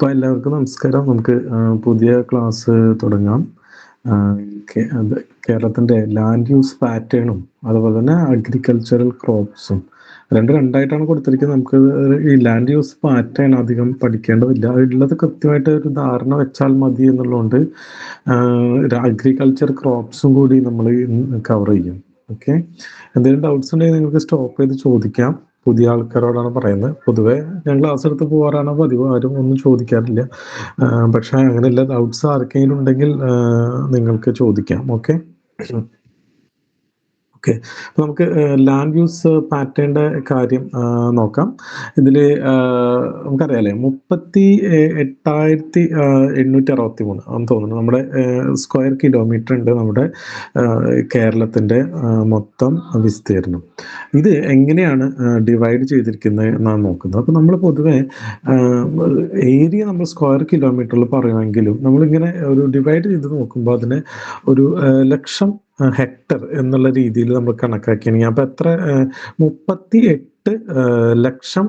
അപ്പോൾ എല്ലാവർക്കും നമസ്കാരം. നമുക്ക് പുതിയ ക്ലാസ് തുടങ്ങാം. അത് കേരളത്തിൻ്റെ ലാൻഡ് യൂസ് പാറ്റേണും അതുപോലെ തന്നെ അഗ്രികൾച്ചറൽ ക്രോപ്സും രണ്ടായിട്ടാണ് കൊടുത്തിരിക്കുന്നത്. നമുക്ക് ഈ ലാൻഡ് യൂസ് പാറ്റേൺ അധികം പഠിക്കേണ്ടതില്ല. ഉള്ളത് കൃത്യമായിട്ട് ഒരു ധാരണ വെച്ചാൽ മതി എന്നുള്ളതുകൊണ്ട് അഗ്രികൾച്ചർ ക്രോപ്സും കൂടി നമ്മൾ കവർ ചെയ്യും. ഓക്കെ, എന്തെങ്കിലും ഡൗട്ട്സ് ഉണ്ടെങ്കിൽ നിങ്ങൾക്ക് സ്റ്റോപ്പ് ചെയ്ത് ചോദിക്കാം. പുതിയ ആൾക്കാരോടാണ് പറയുന്നത്. പൊതുവെ ഞാൻ ക്ലാസ് എടുത്ത് പോകാറാണ് പതിവ്, ആരും ഒന്നും ചോദിക്കാറില്ല. പക്ഷെ അങ്ങനെയല്ല, ഡൗട്ട്സ് ആർക്കെങ്കിലും ഉണ്ടെങ്കിൽ നിങ്ങൾക്ക് ചോദിക്കാം. ഓക്കെ ഓക്കെ അപ്പോൾ നമുക്ക് ലാൻഡ് യൂസ് പാറ്റേണിൻ്റെ കാര്യം നോക്കാം. ഇതിൽ നമുക്കറിയാലേ 38,863 ആണെന്ന് തോന്നുന്നു നമ്മുടെ സ്ക്വയർ കിലോമീറ്റർ ഉണ്ട് നമ്മുടെ കേരളത്തിൻ്റെ മൊത്തം വിസ്തീർണം. ഇത് എങ്ങനെയാണ് ഡിവൈഡ് ചെയ്തിരിക്കുന്നത് എന്നാണ് നോക്കുന്നത്. അപ്പോൾ നമ്മൾ പൊതുവെ ഏരിയ നമ്മൾ സ്ക്വയർ കിലോമീറ്ററിൽ പറയുമെങ്കിലും നമ്മളിങ്ങനെ ഒരു ഡിവൈഡ് ചെയ്ത് നോക്കുമ്പോൾ അതിനെ ഒരു ലക്ഷം ഹെക്ടർ എന്നുള്ള രീതിയിൽ നമ്മൾ കണക്കാക്കുകയാണെങ്കിൽ അപ്പോൾ എത്ര 38 ലക്ഷം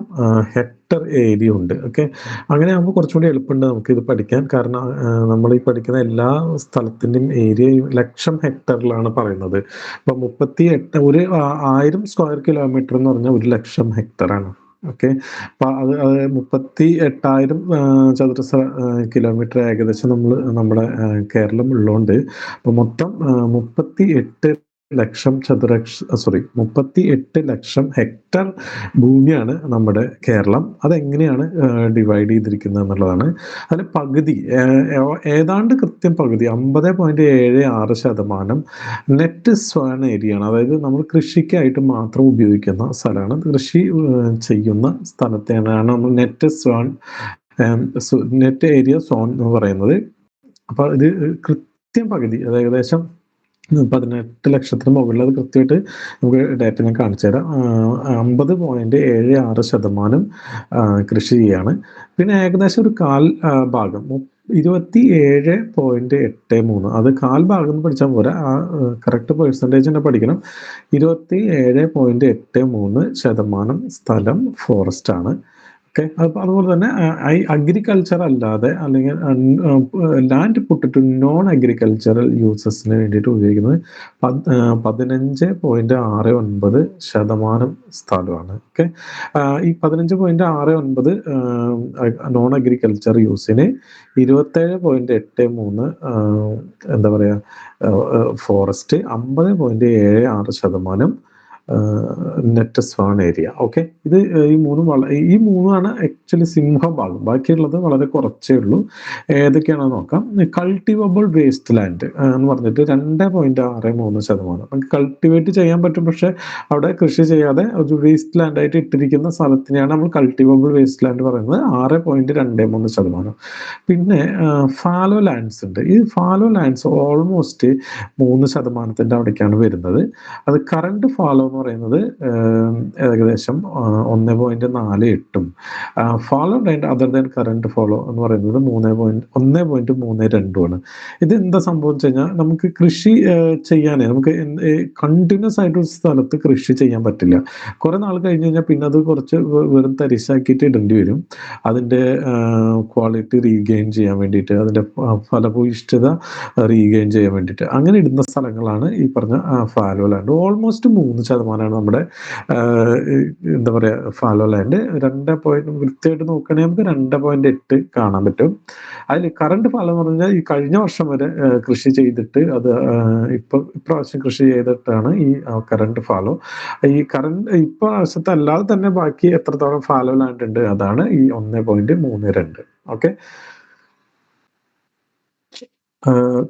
ഹെക്ടർ ഏരിയ ഉണ്ട്. ഓക്കെ, അങ്ങനെ ആകുമ്പോൾ കുറച്ചുകൂടി എളുപ്പമുണ്ട് നമുക്കിത് പഠിക്കാൻ. കാരണം നമ്മൾ ഈ പഠിക്കുന്ന എല്ലാ സ്ഥലത്തിൻ്റെയും ഏരിയ ലക്ഷം ഹെക്ടറിലാണ് പറയുന്നത്. അപ്പോൾ 38 1000 സ്ക്വയർ കിലോമീറ്റർ എന്ന് പറഞ്ഞാൽ 1,00,000 ഹെക്ടറാണ്. ഓക്കെ, അപ്പൊ അത് 38,000 ചതുരശ്ര കിലോമീറ്റർ ഏകദേശം നമ്മുടെ കേരളം ഉള്ളതുകൊണ്ട് അപ്പൊ മൊത്തം 38 ലക്ഷം ഹെക്ടർ ഭൂമിയാണ് നമ്മുടെ കേരളം. അതെങ്ങനെയാണ് ഡിവൈഡ് ചെയ്തിരിക്കുന്നത് എന്നുള്ളതാണ്. അതിൽ പകുതി, ഏതാണ്ട് കൃത്യം പകുതി 50.76% നെറ്റ് സ്വാൻ ഏരിയയാണ്. അതായത് നമ്മൾ കൃഷിക്കായിട്ട് മാത്രം ഉപയോഗിക്കുന്ന സ്ഥലമാണ്. കൃഷി ചെയ്യുന്ന സ്ഥലത്തെയാണ് നമ്മൾ നെറ്റ് ഏരിയ സോൺ എന്ന് പറയുന്നത്. അപ്പൊ ഇത് കൃത്യം പകുതി, അത് ഏകദേശം 18 ലക്ഷത്തിന് മുകളിൽ, അത് കൃത്യമായിട്ട് നമുക്ക് ഡാറ്റ ഞാൻ കാണിച്ചു തരാം. 50.76% കൃഷി ചെയ്യാണ്. പിന്നെ ഏകദേശം ഒരു കാൽ ഭാഗം 27.83, അത് കാൽ ഭാഗം എന്ന് പഠിച്ചാൽ പോരാ, ആ കറക്റ്റ് പെർസെൻറ്റേജ് തന്നെ പഠിക്കണം. 27.83% സ്ഥലം ഫോറസ്റ്റ് ആണ്. ഓക്കെ, അതുപോലെ തന്നെ അഗ്രികൾച്ചർ അല്ലാതെ അല്ലെങ്കിൽ land put to non agricultural യൂസസിന് വേണ്ടിയിട്ട് ഉപയോഗിക്കുന്നത് 15.69% സ്ഥലമാണ്. ഓക്കെ, ഈ 15.69 നോൺ അഗ്രികൾച്ചർ യൂസിന് 27.83 എന്താ പറയുക forest, 50.76% net swan area. Okay, ഇത് ഈ മൂന്നുമാണ് ആക്ച്വലി സിംഹഭാഗം. ബാക്കിയുള്ളത് വളരെ കുറച്ചേ ഉള്ളൂ. ഏതൊക്കെയാണെന്ന് നോക്കാം. കൾട്ടിവബിൾ വേസ്റ്റ് ലാൻഡ് എന്ന് പറഞ്ഞിട്ട് 2.63%. നമുക്ക് കൾട്ടിവേറ്റ് ചെയ്യാൻ പറ്റും, പക്ഷെ അവിടെ കൃഷി ചെയ്യാതെ ഒരു വേസ്റ്റ് ലാൻഡ് ആയിട്ട് ഇട്ടിരിക്കുന്ന സ്ഥലത്തിനെയാണ് നമ്മൾ കൾട്ടിവബിൾ വേസ്റ്റ് ലാൻഡ് പറയുന്നത്. 6.23%. പിന്നെ ഫാലോ ലാൻഡ്സ് ഉണ്ട്. ഈ ഫാലോ ലാൻഡ്സ് ഓൾമോസ്റ്റ് 3% അവിടേക്കാണ് വരുന്നത്. അത് കറണ്ട് ഫാലോ എന്ന് പറയുന്നത് ഏകദേശം 1.48. Follow land other than current follow എന്ന് പറയുന്നത് 1.32 ആണ്. ഇത് എന്താ സംഭവം വെച്ച് കഴിഞ്ഞാൽ നമുക്ക് കൃഷി ചെയ്യാനേ, നമുക്ക് കണ്ടിന്യൂസ് ആയിട്ട് ഒരു സ്ഥലത്ത് കൃഷി ചെയ്യാൻ പറ്റില്ല. കുറെ നാൾ കഴിഞ്ഞ് കഴിഞ്ഞാൽ പിന്നെ അത് കുറച്ച് വെറും തരിശാക്കിയിട്ട് ഇടേണ്ടി വരും. അതിൻ്റെ ക്വാളിറ്റി റീഗെയിൻ ചെയ്യാൻ വേണ്ടിയിട്ട്, അതിൻ്റെ ഫലഭൂയിഷ്ഠത റീഗെയിൻ ചെയ്യാൻ വേണ്ടിയിട്ട് അങ്ങനെ ഇടുന്ന സ്ഥലങ്ങളാണ് ഈ പറഞ്ഞ ഫാലോ ലാൻഡ്. ഓൾമോസ്റ്റ് 3% നമ്മുടെ എന്താ പറയുക ഫാലോ ലാൻഡ്. കൃത്യമായിട്ട് നോക്കുകയാണെങ്കിൽ നമുക്ക് 2.8 കാണാൻ പറ്റും. അതിൽ കറണ്ട് ഫാലോ എന്ന് പറഞ്ഞാൽ ഈ കഴിഞ്ഞ വർഷം വരെ കൃഷി ചെയ്തിട്ട് അത് ഇപ്രാവശ്യം കൃഷി ചെയ്തിട്ടാണ് ഈ കറണ്ട് ഫാലോ. ഇപ്രാവശ്യത്തെ അല്ലാതെ തന്നെ ബാക്കി എത്രത്തോളം ഫാലോ ലാൻഡ് ഉണ്ട് അതാണ് ഈ 1.32. Okay,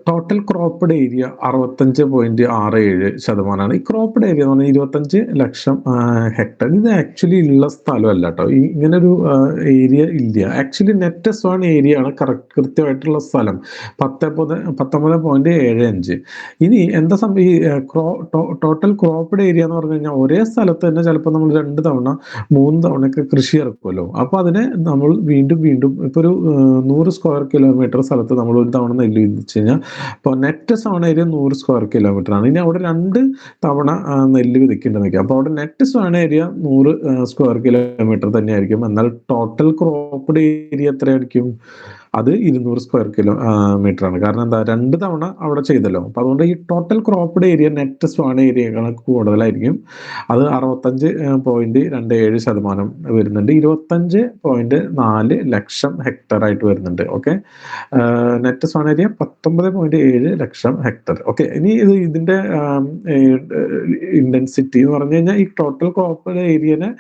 total cropped area 65.67%. ഈ ക്രോപ്പ്ഡ് ഏരിയ എന്ന് പറഞ്ഞാൽ 25 ലക്ഷം ഹെക്ടർ. ഇത് ആക്ച്വലി ഉള്ള സ്ഥലമല്ല കേട്ടോ. ഇങ്ങനൊരു ഏരിയ ഇല്ല. ആക്ച്വലി നെറ്റ് സ്വാൻ ഏരിയ ആണ് കൃത്യമായിട്ടുള്ള സ്ഥലം 19.75. ഇനി എന്താ സംഭവം, ഈ ടോട്ടൽ ക്രോപ്പ്ഡ് ഏരിയ എന്ന് പറഞ്ഞു കഴിഞ്ഞാൽ ഒരേ സ്ഥലത്ത് തന്നെ ചിലപ്പോൾ നമ്മൾ 2 തവണ 3 തവണയൊക്കെ കൃഷി ഇറക്കുമല്ലോ. അപ്പോൾ അതിനെ നമ്മൾ വീണ്ടും ഇപ്പൊ ഒരു 100 സ്ക്വയർ കിലോമീറ്റർ സ്ഥലത്ത് നമ്മൾ ഒരു തവണ നെല്ല് വെച്ച് കഴിഞ്ഞാൽ ഇപ്പോൾ net sown area 100 square kilometre ആണ്. ഇനി അവിടെ 2 തവണ നെല്ല് വിതയ്ക്കേണ്ടതെന്ന് വെക്കാം. അപ്പോൾ അവിടെ net sown area 100 square kilometre തന്നെയായിരിക്കും. എന്നാൽ ടോട്ടൽ ക്രോപ്പ്ഡ് ഏരിയ എത്രയായിരിക്കും? അത് 200 സ്ക്വയർ മീറ്റർ ആണ്. കാരണം എന്താ, 2 തവണ അവിടെ ചെയ്തല്ലോ. അപ്പൊ അതുകൊണ്ട് ഈ ടോട്ടൽ ക്രോപ്പ്ഡ് ഏരിയ നെറ്റ് സ്വാൺ ഏരിയകൾ കൂടുതലായിരിക്കും. അത് 65.27% വരുന്നുണ്ട്. 25.4 ലക്ഷം ഹെക്ടർ ആയിട്ട് വരുന്നുണ്ട്. ഓക്കെ, നെറ്റ് സ്വാൺ ഏരിയ 19.7 ലക്ഷം ഹെക്ടർ. ഓക്കെ, ഇനി ഇതിന്റെ ഇന്റൻസിറ്റി എന്ന് പറഞ്ഞു കഴിഞ്ഞാൽ ഈ ടോട്ടൽ ക്രോപ്പ്ഡ് ഏരിയനെ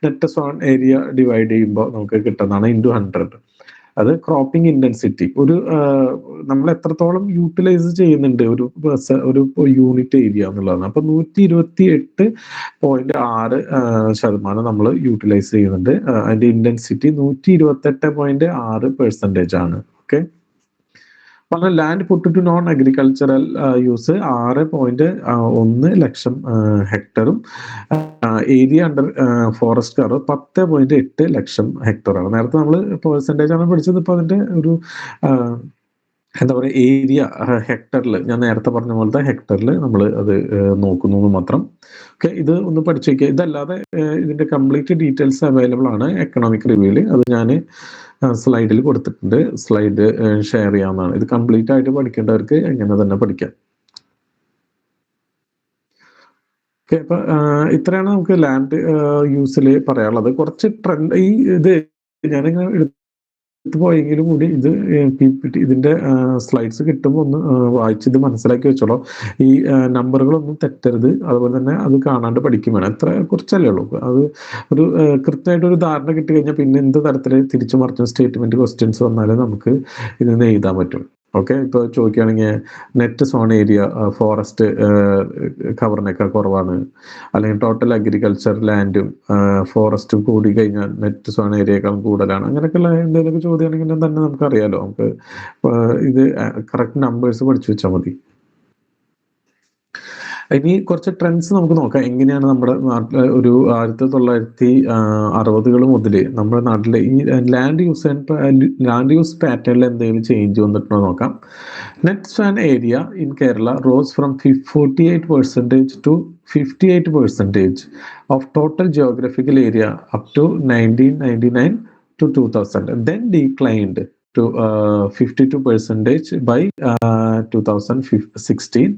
നെറ്റ് സ്വാൺ ഏരിയ ഡിവൈഡ് ചെയ്യുമ്പോൾ നമുക്ക് കിട്ടുന്നതാണ് × 100. അത് ക്രോപ്പിംഗ് ഇന്റൻസിറ്റി. നമ്മൾ എത്രത്തോളം യൂട്ടിലൈസ് ചെയ്യുന്നുണ്ട് ഒരു യൂണിറ്റ് ഏരിയ എന്നുള്ളതാണ്. അപ്പൊ 128.6% നമ്മൾ യൂട്ടിലൈസ് ചെയ്യുന്നുണ്ട്. അതിന്റെ ഇന്റൻസിറ്റി 128.6% ആണ്. ഓക്കെ, പറഞ്ഞ land put to non agricultural use 6.1 lakh ഹെക്ടറും area under forest cover 10.8 lakh ഹെക്ടറാണ്. നേരത്തെ നമ്മൾ പെർസെൻറ്റേജ് ആണ് പഠിച്ചത്. ഇപ്പോൾ അതിന്റെ ഒരു എന്താ പറയുക, ഏരിയ ഹെക്ടറിൽ, ഞാൻ നേരത്തെ പറഞ്ഞ പോലത്തെ ഹെക്ടറിൽ നമ്മൾ അത് നോക്കുന്നു മാത്രം. ഓക്കെ, ഇത് ഒന്ന് പഠിച്ചു വയ്ക്കുക. ഇതല്ലാതെ ഇതിന്റെ കംപ്ലീറ്റ് ഡീറ്റെയിൽസ് അവൈലബിൾ ആണ് എക്കണോമിക് റിവ്യൂവിൽ. അത് ഞാൻ സ്ലൈഡിൽ കൊടുത്തിട്ടുണ്ട്. സ്ലൈഡ് ഷെയർ ചെയ്യാവുന്നതാണ്. ഇത് കംപ്ലീറ്റ് ആയിട്ട് പഠിക്കേണ്ടവർക്ക് എങ്ങനെ തന്നെ പഠിക്കാം. ഓക്കെ, അപ്പൊ ഇത്രയാണ് നമുക്ക് ലാൻഡ് യൂസിൽ പറയാനുള്ളത്. കുറച്ച് ട്രെൻഡ് ഇത് ഞാനിങ്ങനെ എടുത്തു പോയെങ്കിലും കൂടി ഇത് ഇതിന്റെ സ്ലൈഡ്സ് കിട്ടുമ്പോൾ ഒന്ന് വായിച്ചിത് മനസ്സിലാക്കി വെച്ചോളൂ. ഈ നമ്പറുകളൊന്നും തെറ്റരുത്. അതുപോലെ തന്നെ അത് കാണാണ്ട് പഠിക്കും വേണം. എത്ര കുറച്ചല്ലേ ഉള്ളൂ. അത് ഒരു കൃത്യമായിട്ട് ഒരു ധാരണ കിട്ടി കഴിഞ്ഞാൽ പിന്നെ എന്ത് തരത്തിൽ തിരിച്ചു മറിച്ച സ്റ്റേറ്റ്മെന്റ് ക്വസ്റ്റ്യൻസ് വന്നാലും നമുക്ക് ഇതിന് എഴുതാൻ പറ്റും. ഓക്കെ, ഇപ്പോൾ ചോദിക്കുകയാണെങ്കിൽ നെറ്റ് സോൺ ഏരിയ ഫോറസ്റ്റ് കവറിനേക്കാൾ കുറവാണ്, അല്ലെങ്കിൽ ടോട്ടൽ അഗ്രികൾച്ചർ ലാൻഡും ഫോറസ്റ്റും കൂടി കഴിഞ്ഞാൽ നെറ്റ് സോൺ ഏരിയയേക്കാളും കൂടുതലാണ്, അങ്ങനെയൊക്കെയുള്ള എന്തെങ്കിലുമൊക്കെ ചോദ്യമാണെങ്കിൽ തന്നെ നമുക്കറിയാലോ. നമുക്ക് ഇത് കറക്റ്റ് നമ്പേഴ്സ് പഠിച്ചു വെച്ചാൽ മതി. ഇനി കുറച്ച് ട്രെൻഡ്സ് നമുക്ക് നോക്കാം. എങ്ങനെയാണ് നമ്മുടെ നാട്ടിൽ ഒരു 1960 മുതൽ നമ്മുടെ നാട്ടിലെ ഈ ലാൻഡ് യൂസ് പാറ്റേണിൽ എന്തെങ്കിലും ചേഞ്ച് വന്നിട്ടുണ്ടോ നോക്കാം. Net swan area in Kerala rose from 48% to 58% of total geographical area up to 1999 to 2000, then declined to 52% by 2016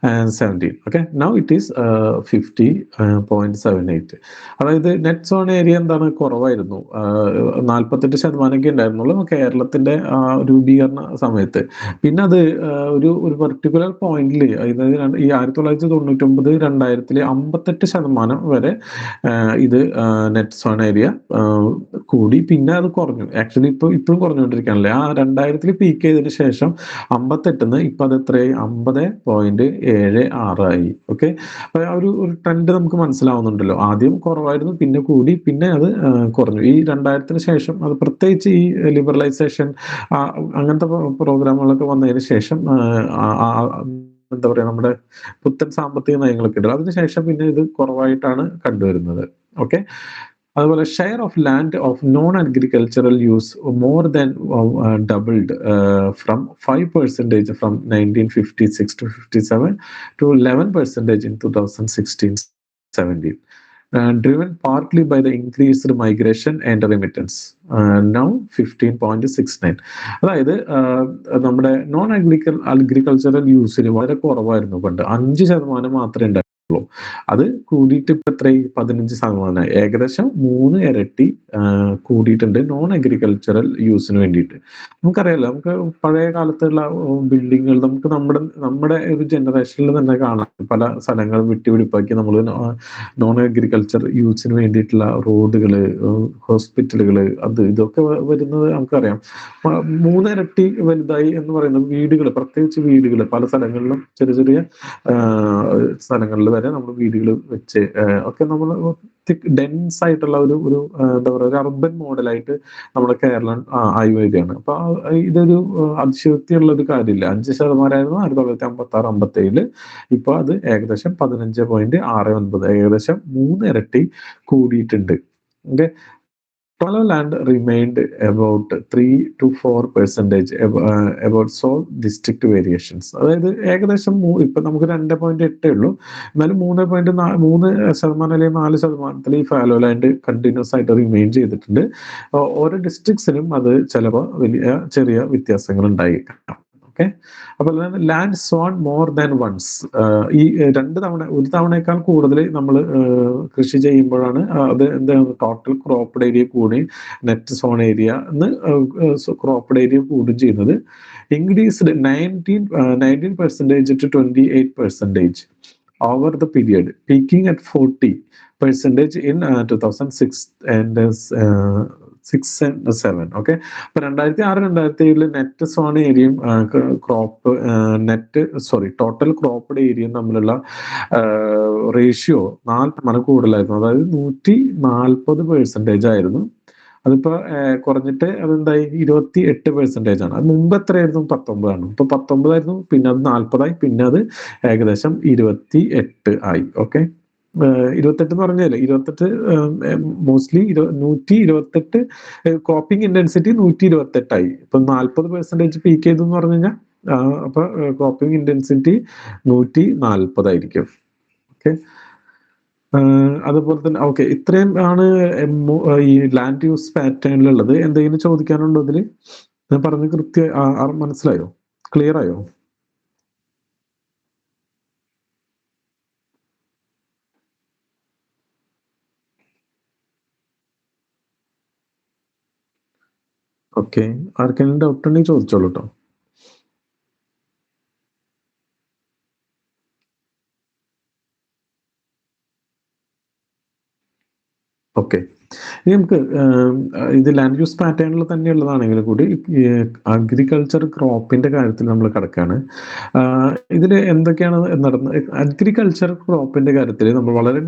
and 17. Okay, now it is 50.78. അതായത് നെറ്റ് സോൺ ഏരിയ എന്താണ്, കുറവായിരുന്നു. 48% ഉണ്ടായിരുന്നുള്ളൂ കേരളത്തിന്റെ രൂപീകരണ സമയത്ത്. പിന്നെ അത് ഒരു പർട്ടിക്കുലർ പോയിന്റിൽ, അതായത് ഈ 1999 2000 58% വരെ ഇത് നെറ്റ് സോൺ ഏരിയ കൂടി. പിന്നെ അത് കുറഞ്ഞു. ആക്ച്വലി ഇപ്പോഴും കുറഞ്ഞുകൊണ്ടിരിക്കുകയാണല്ലേ. ആ 2000 പീക്ക് ചെയ്തതിന് ശേഷം 58 ഇപ്പൊ അത് എത്രയായി, 50.76 ആയി. ഓക്കെ, അപ്പൊ ആ ഒരു ട്രെൻഡ് നമുക്ക് മനസ്സിലാവുന്നുണ്ടല്ലോ. ആദ്യം കുറവായിരുന്നു, പിന്നെ കൂടി, പിന്നെ അത് കുറഞ്ഞു. ഈ 2000 ശേഷം, അത് പ്രത്യേകിച്ച് ഈ ലിബറലൈസേഷൻ അങ്ങനത്തെ പ്രോഗ്രാമുകളൊക്കെ വന്നതിന് ശേഷം എന്താ പറയാ, നമ്മുടെ പുത്തൻ സാമ്പത്തിക നയങ്ങളൊക്കെ ഉണ്ട്. അതിനുശേഷം പിന്നെ ഇത് കുറവായിട്ടാണ് കണ്ടുവരുന്നത്. ഓക്കെ, അതുപോലെ share of land of non agricultural use more than doubled from 5% from 1956 to 57 to 11% in 2016-17. Driven partly by the increased migration and remittance. Now 15.69. അതായത് നമ്മുടെ നോൺ അഗ്രികൾച്ചറൽ യൂസിന് വളരെ കുറവായിരുന്നു പണ്ട്. 5% മാത്രമേ ഉണ്ടായിരുന്നുള്ളൂ. അത് കൂടിയിട്ട് ഇപ്പൊ എത്രയായി, 15%. ഏകദേശം 3 ഇരട്ടി കൂടിയിട്ടുണ്ട് നോൺ അഗ്രികൾച്ചറൽ യൂസിന് വേണ്ടിയിട്ട്. നമുക്കറിയാലോ, നമുക്ക് പഴയ കാലത്തുള്ള ബിൽഡിങ്ങുകൾ നമുക്ക് നമ്മുടെ ഒരു ജനറേഷനിൽ തന്നെ കാണാം. പല സ്ഥലങ്ങളും വിട്ടുപിടിപ്പാക്കി നമ്മൾ നോൺ അഗ്രികൾച്ചർ യൂസിന് വേണ്ടിയിട്ടുള്ള റോഡുകള്, ഹോസ്പിറ്റലുകള്, അത് ഇതൊക്കെ വരുന്നത് നമുക്കറിയാം. 3 ഇരട്ടി വലുതായി എന്ന് പറയുന്നത് വീടുകൾ, പ്രത്യേകിച്ച് വീടുകൾ പല സ്ഥലങ്ങളിലും ചെറിയ ചെറിയ സ്ഥലങ്ങളിൽ വരെ നമ്മൾ വീടുകൾ വെച്ച് ഒക്കെ നമ്മൾ ഡെൻസ് ആയിട്ടുള്ള ഒരു എന്താ പറയുക, ഒരു അർബൻ മോഡലായിട്ട് നമ്മുടെ കേരളം ആയി വരികയാണ്. അപ്പൊ ഇതൊരു അതിശയോക്തിയുള്ള ഒരു കാര്യമില്ല. 5% 1956-57. ഇപ്പൊ അത് ഏകദേശം 15.69, ഏകദേശം 3 ഇരട്ടി കൂടിയിട്ടുണ്ട്. Okay, Palo land remained about 3 to 4% about sole district variations. അതായത് ഏകദേശം ഇപ്പൊ നമുക്ക് 2.8 ഉള്ളൂ, എന്നാലും 3.3% അല്ലെങ്കിൽ 4% ഈ ഫാലോ ലാൻഡ് കണ്ടിന്യൂസ് ആയിട്ട് റിമെയിൻ ചെയ്തിട്ടുണ്ട്. ഓരോ ഡിസ്ട്രിക്ട്സിനും അത് ചിലപ്പോൾ വലിയ ചെറിയ വ്യത്യാസങ്ങൾ ഉണ്ടായേക്കാം. ഓക്കെ, അപ്പൊ land sown more than once, ഈ ഒരു തവണയേക്കാൾ കൂടുതൽ നമ്മൾ കൃഷി ചെയ്യുമ്പോഴാണ് അത് എന്താണ് ടോട്ടൽ ക്രോപ്ഡ് ഏരിയ കൂടി നെറ്റ് സോൺ ഏരിയ എന്ന് ക്രോപ്ഡ് ഏരിയ കൂടും ചെയ്യുന്നത്. Increased 19% to 28% over the period, peaking at 40% in 2006 and 6 and 7. Okay, അപ്പൊ 2006 2007 നെറ്റ് സോൺ ഏരിയയും ടോട്ടൽ ക്രോപ്ഡ് ഏരിയയും തമ്മിലുള്ള റേഷ്യോ 4 മടങ്ങ് കൂടുതലായിരുന്നു. അതായത് 140% ആയിരുന്നു. അതിപ്പോ കുറഞ്ഞിട്ട് അതെന്തായി 28% ആണ്. അത് മുമ്പ് എത്രയായിരുന്നു? 19 ഇപ്പൊ 19 പിന്നെ അത് 40 പിന്നെ അത് ഏകദേശം 28 ആയി. ഓക്കെ, 28 എന്ന് പറഞ്ഞാല് 28 മോസ്റ്റ്ലി 128 ക്രോപ്പിംഗ് ഇന്റൻസിറ്റി 128 ആയി. ഇപ്പൊ 40% പീക്ക് ചെയ്തു എന്ന് പറഞ്ഞു കഴിഞ്ഞാൽ അപ്പൊ ക്രോപ്പിംഗ് ഇന്റൻസിറ്റി 140 ആയിരിക്കും. ഓക്കെ, അതുപോലെ തന്നെ ഓക്കെ, ഇത്രയും ആണ് ഈ ലാൻഡ് യൂസ് പാറ്റേണിലുള്ളത്. എന്തെങ്കിലും ചോദിക്കാനുണ്ടോ ഇതില്? ഞാൻ പറഞ്ഞ മനസ്സിലായോ? ക്ലിയർ ആയോ? ഓക്കെ, ആർക്കെങ്കിലും ഡൗട്ട് ഉണ്ടെങ്കിൽ ചോദിച്ചോളൂ കേട്ടോ. ഓക്കെ, ഇനി നമുക്ക് ഇത് ലാൻഡ് യൂസ് പാറ്റേണിൽ തന്നെയുള്ളതാണെങ്കിൽ കൂടി അഗ്രികൾച്ചർ ക്രോപ്പിന്റെ കാര്യത്തിൽ നമ്മൾ കിടക്കുകയാണ്. ഇതിൽ എന്തൊക്കെയാണ് നടന്നത്? അഗ്രികൾച്ചർ ക്രോപ്പിന്റെ കാര്യത്തിൽ നമ്മൾ വളരെ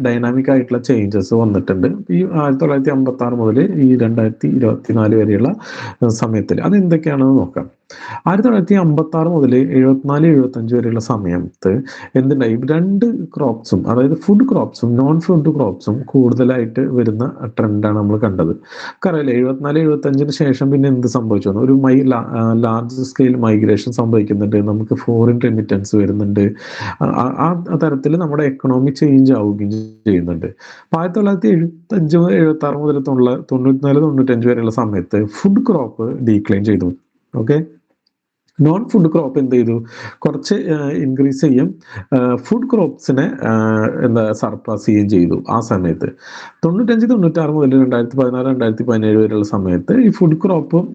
ഡൈനാമിക് ആയിട്ടുള്ള ചേഞ്ചസ് വന്നിട്ടുണ്ട് ഈ 1956 മുതൽ ഈ 2024 വരെയുള്ള സമയത്തിൽ. അത് എന്തൊക്കെയാണെന്ന് നോക്കാം. 1956 മുതൽ 74-75 വരെയുള്ള സമയത്ത് എന്തുണ്ടായി? 2 ക്രോപ്സും, അതായത് ഫുഡ് ക്രോപ്സും നോൺ ഫുഡ് ക്രോപ്സും കൂടുതലായിട്ട് വരുന്ന ട്രെൻഡാണ് നമ്മൾ കണ്ടത്. അറിയില്ല, 74-75 ശേഷം പിന്നെ എന്ത് സംഭവിച്ചു? ഒരു ലാർജ് സ്കെയിൽ മൈഗ്രേഷൻ സംഭവിക്കുന്നുണ്ട്, നമുക്ക് ഫോറിൻ റെമിറ്റൻസ് വരുന്നുണ്ട്, ആ തരത്തിൽ നമ്മുടെ എക്കണോമി ചേഞ്ച് ആവുകയും ചെയ്യുന്നുണ്ട്. 1975-76 മുതൽ 94-95 വരെയുള്ള സമയത്ത് ഫുഡ് ക്രോപ്പ് ഡീക്ലൈൻ ചെയ്തു. ഓക്കെ, നോൺ ഫുഡ് ക്രോപ്പ് എന്ത് ചെയ്തു? കുറച്ച് ഇൻക്രീസ് ചെയ്യും, ഫുഡ് ക്രോപ്സിനെ സർപ്ലസ് ചെയ്യുകയും ചെയ്തു ആ സമയത്ത്. 95-96 മുതൽ 2016-2017 വരെയുള്ള സമയത്ത് ഈ ഫുഡ് ക്രോപ്പും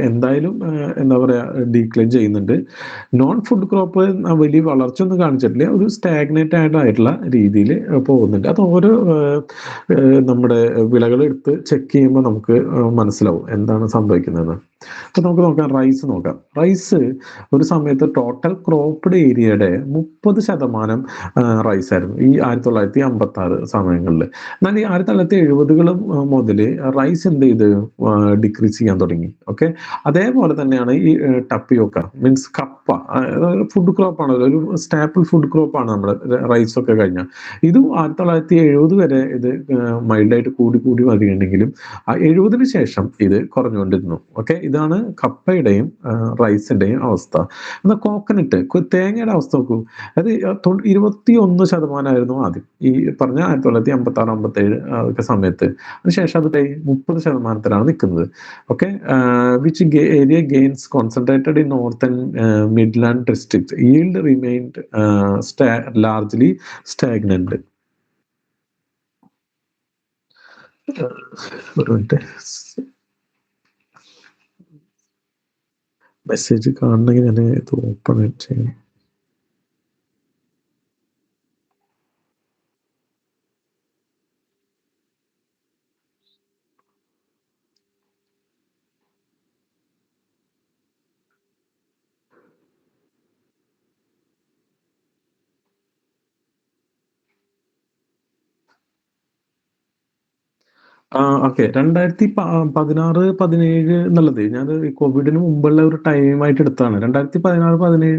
എന്തായാലും എന്താ പറയുക ഡീക്ലൈൻ ചെയ്യുന്നുണ്ട്. നോൺ ഫുഡ് ക്രോപ്പ് വലിയ വളർച്ച ഒന്നും കാണിച്ചിട്ടില്ല, ഒരു സ്റ്റാഗ്നേറ്റ് ആയിട്ടുള്ള രീതിയിൽ പോകുന്നുണ്ട്. അത് ഓരോ നമ്മുടെ വിളകൾ എടുത്ത് ചെക്ക് ചെയ്യുമ്പോൾ നമുക്ക് മനസ്സിലാവും എന്താണ് സംഭവിക്കുന്നതെന്ന്. അപ്പൊ നമുക്ക് നോക്കാം, റൈസ് നോക്കാം. റൈസ് ഒരു സമയത്ത് ടോട്ടൽ ക്രോപ്ഡ് ഏരിയയുടെ 30% റൈസ് ആയിരുന്നു ഈ 1956 സമയങ്ങളിൽ. എന്നാൽ ഈ 1970 മുതൽ റൈസ് എന്ത് ചെയ്ത് ഡിക്രീസ് ചെയ്യാൻ തുടങ്ങി. ഓക്കെ, അതേപോലെ തന്നെയാണ് ഈ ടപ്പിയോക്ക മീൻസ് കപ്പ, ഫുഡ് ക്രോപ്പ് ആണല്ലോ, ഒരു സ്റ്റാപ്പിൾ ഫുഡ് ക്രോപ്പ് ആണ് നമ്മുടെ റൈസ് ഒക്കെ കഴിഞ്ഞാൽ. ഇതും 1970 വരെ ഇത് മൈൽഡായിട്ട് കൂടി വരികയുണ്ടെങ്കിലും 70 ശേഷം ഇത് കുറഞ്ഞുകൊണ്ടിരുന്നു. ഓക്കെ, ഇതാണ് കപ്പയുടെയും റൈസിന്റെയും അവസ്ഥ. എന്നാൽ കോക്കനട്ട്, തേങ്ങയുടെ അവസ്ഥ നോക്കൂ. അത് 21% ആദ്യം ഈ പറഞ്ഞ 1956-57 ഒക്കെ സമയത്ത്. അതിനുശേഷം അത് 30%-ത്തിലാണ് നിൽക്കുന്നത്. Okay, which area gains concentrated in north and Midland district yield remained largely stagnant. ഒരു മിനിറ്റ്, മെസ്സേജ് കാണണമെങ്കിൽ ഞാൻ ഇത് ഓപ്പൺ ചെയ്യണം. ഓക്കെ, 2016-17 എന്നുള്ളത് ഞാൻ കോവിഡിന് മുമ്പുള്ള ഒരു ടൈമായിട്ട് എടുത്താണ്. 2016-17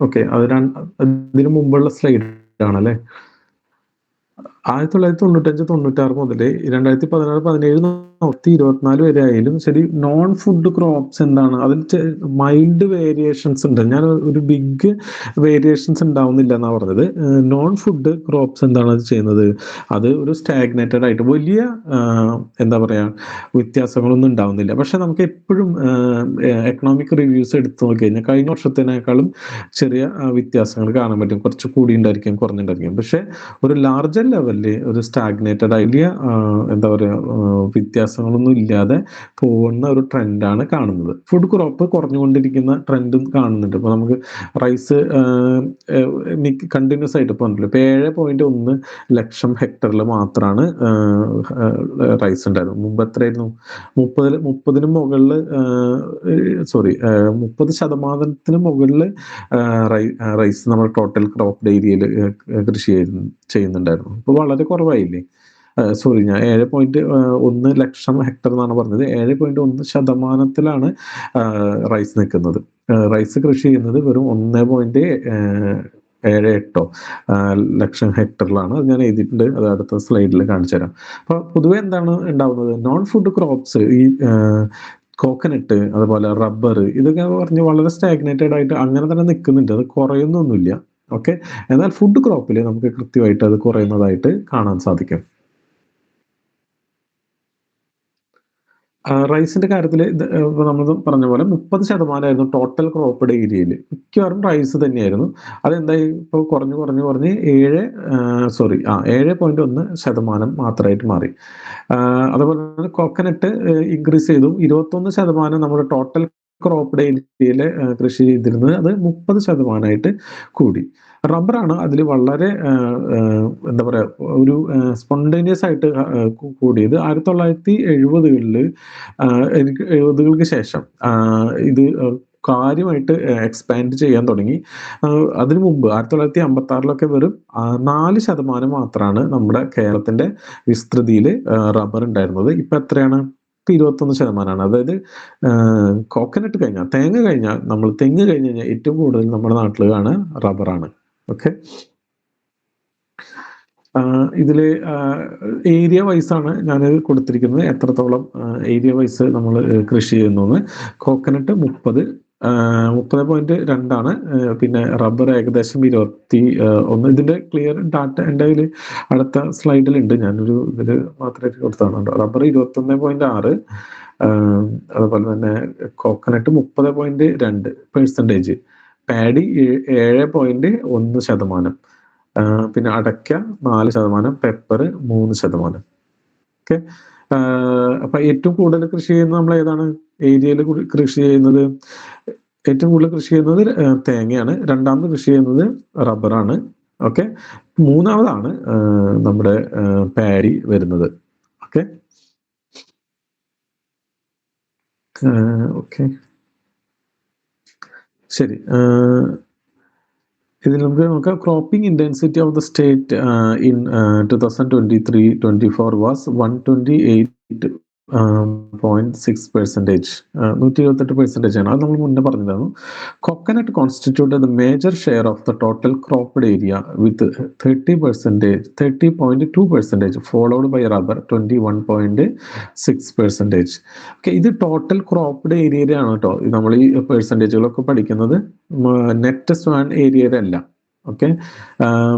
ഓക്കെ, അതിന് മുമ്പുള്ള സ്ലൈഡ് ആണല്ലേ? 1995, 96 മുതല് 2016, 17 2024 വരെ ആയാലും ശരി, നോൺ ഫുഡ് ക്രോപ്സ് എന്താണ് അതിൽ മൈൽഡ് വേരിയേഷൻസ് ഉണ്ട്. ഞാൻ ഒരു ബിഗ് വേരിയേഷൻസ് ഉണ്ടാവുന്നില്ല എന്നാ പറഞ്ഞത്. നോൺ ഫുഡ് ക്രോപ്സ് എന്താണ് അത് ചെയ്യുന്നത്, അത് ഒരു സ്റ്റാഗ്നേറ്റഡ് ആയിട്ട് വലിയ എന്താ പറയാ വ്യത്യാസങ്ങളൊന്നും ഉണ്ടാവുന്നില്ല. പക്ഷെ നമുക്ക് എപ്പോഴും എക്കണോമിക് റിവ്യൂസ് എടുത്തു നോക്കി കഴിഞ്ഞാൽ കഴിഞ്ഞ വർഷത്തിനേക്കാളും ചെറിയ വ്യത്യാസങ്ങൾ കാണാൻ പറ്റും. കുറച്ച് കൂടി ഉണ്ടായിരിക്കും, കുറഞ്ഞിട്ടുണ്ടായിരിക്കും. പക്ഷെ ഒരു ലാർജർ ലെവലില് ഒരു സ്റ്റാഗ്നേറ്റഡ് വലിയ എന്താ പറയാ വ്യത്യാസങ്ങളൊന്നും ഇല്ലാതെ പോകുന്ന ഒരു ട്രെൻഡാണ് കാണുന്നത്. ഫുഡ് ക്രോപ്പ് കുറഞ്ഞുകൊണ്ടിരിക്കുന്ന ട്രെൻഡും കാണുന്നുണ്ട്. ഇപ്പൊ നമുക്ക് റൈസ് കണ്ടിന്യൂസ് ആയിട്ട് ഇപ്പൊ ഉണ്ടല്ലോ, ഇപ്പൊ 7.1 ലക്ഷം ഹെക്ടറിൽ മാത്രമാണ് റൈസ് ഉണ്ടായിരുന്നു. മുമ്പ് എത്രയായിരുന്നു? 30 മുകളിൽ, സോറി 30% മുകളിൽ റൈസ് നമ്മുടെ ടോട്ടൽ ക്രോപ്പ് ഏരിയയിൽ കൃഷി ചെയ്യുന്നുണ്ടായിരുന്നു. ഇപ്പൊ വളരെ കുറവായില്ലേ? സോറി, ഞാൻ 7.1 ലക്ഷം ഹെക്ടർ എന്നാണ് പറഞ്ഞത്. 7.1% റൈസ് നിൽക്കുന്നത്. റൈസ് കൃഷി ചെയ്യുന്നത് വെറും 1.78 ലക്ഷം ഹെക്ടറിലാണ്. അത് ഞാൻ എഴുതിയിട്ടുണ്ട്, അത് അടുത്ത സ്ലൈഡിൽ കാണിച്ചു തരാം. അപ്പൊ പൊതുവെ എന്താണ് ഉണ്ടാവുന്നത്, നോൺ ഫുഡ് ക്രോപ്സ് ഈ കോക്കനട്ട്, അതുപോലെ റബ്ബർ, ഇതൊക്കെ പറഞ്ഞ് വളരെ സ്റ്റാഗ്നേറ്റഡ് ആയിട്ട് അങ്ങനെ തന്നെ നിൽക്കുന്നുണ്ട്. അത് കുറയുന്നൊന്നുമില്ല. ഓക്കെ. എന്നാൽ ഫുഡ് ക്രോപ്പിൽ നമുക്ക് കൃത്യമായിട്ട് അത് കുറയുന്നതായിട്ട് കാണാൻ സാധിക്കും. റൈസിന്റെ കാര്യത്തിൽ നമ്മൾ പറഞ്ഞ പോലെ 30% ടോട്ടൽ ക്രോപ്പ്ഡ് ഏരിയയിൽ മിക്കവാറും റൈസ് തന്നെയായിരുന്നു. അതെന്തായി ഇപ്പോൾ കുറഞ്ഞ് കുറഞ്ഞ് കുറഞ്ഞ് 7.1% മാത്രമായിട്ട് മാറി. അതുപോലെ തന്നെ കോക്കനട്ട് ഇൻക്രീസ് ചെയ്തു. 21% നമ്മുടെ ടോട്ടൽ ക്രോപ്പ്ഡ് ഏരിയയിൽ കൃഷി ചെയ്തിരുന്നത് അത് 30% കൂടി. റബ്ബറാണ് അതിൽ വളരെ എന്താ പറയാ ഒരു സ്പോണ്ടേനിയസ് ആയിട്ട് കൂടിയത്. 1970കളിൽ എനിക്ക് 70കൾക്ക് ശേഷം ഇത് കാര്യമായിട്ട് എക്സ്പാൻഡ് ചെയ്യാൻ തുടങ്ങി. അതിനു മുമ്പ് 1956 വെറും 4% മാത്രമാണ് നമ്മുടെ കേരളത്തിന്റെ വിസ്തൃതിയിൽ റബ്ബർ ഉണ്ടായിരുന്നത്. ഇപ്പൊ എത്രയാണ്? ഇപ്പൊ 21%. അതായത് കോക്കനട്ട് കഴിഞ്ഞാൽ, തെങ്ങ് കഴിഞ്ഞ് കഴിഞ്ഞാൽ ഏറ്റവും കൂടുതൽ നമ്മുടെ നാട്ടിൽ കാണുക റബ്ബറാണ്. ഓക്കെ. ഇതില് ഏരിയ വൈസ് ആണ് ഞാൻ കൊടുത്തിരിക്കുന്നത്, എത്രത്തോളം ഏരിയ വൈസ് നമ്മൾ കൃഷി ചെയ്യുന്നു. കോക്കനട്ട് 30.2 പിന്നെ റബ്ബർ ഏകദേശം 21. ഇതിന്റെ ക്ലിയർ ഡാറ്റ എൻ്റെ കയ്യിൽ അടുത്ത സ്ലൈഡിലുണ്ട്. ഞാനൊരു ഇതിൽ മാത്രമായിട്ട് കൊടുത്താണ്. റബ്ബർ 21.6, അതുപോലെ തന്നെ കോക്കനട്ട് 30.2%, പാഡി 7.1%, പിന്നെ അടയ്ക്ക 4%, പെപ്പർ 3%. ഓക്കെ. അപ്പൊ ഏറ്റവും കൂടുതൽ കൃഷി ചെയ്യുന്നത് നമ്മൾ ഏതാണ് ഏരിയയിൽ കൃഷി ചെയ്യുന്നത്? ഏറ്റവും കൂടുതൽ കൃഷി ചെയ്യുന്നത് തേങ്ങയാണ്. രണ്ടാമത് കൃഷി ചെയ്യുന്നത് റബ്ബറാണ്. ഓക്കെ. മൂന്നാമതാണ് നമ്മുടെ പാഡി വരുന്നത്. ഓക്കെ. ഓക്കെ, ശരി. ഇതിൽ നമുക്ക് നോക്കാം. Cropping intensity of the state in 2023-24 was 128.6%. 128% ആണ്. അത് നമ്മൾ മുന്നേ പറഞ്ഞിരുന്നു. Coconut constituted the major share of the total cropped area with 30.2%, followed by rubber 21.6%. Okay. ഇത് ടോട്ടൽ ക്രോപ്പ്ഡ് ഏരിയയിലാണ് കേട്ടോ നമ്മൾ ഈ പെർസെൻറ്റേജുകളൊക്കെ പഠിക്കുന്നത്, നെറ്റ് സ്വാൻ ഏരിയയുടെ അല്ല. ഓക്കെ.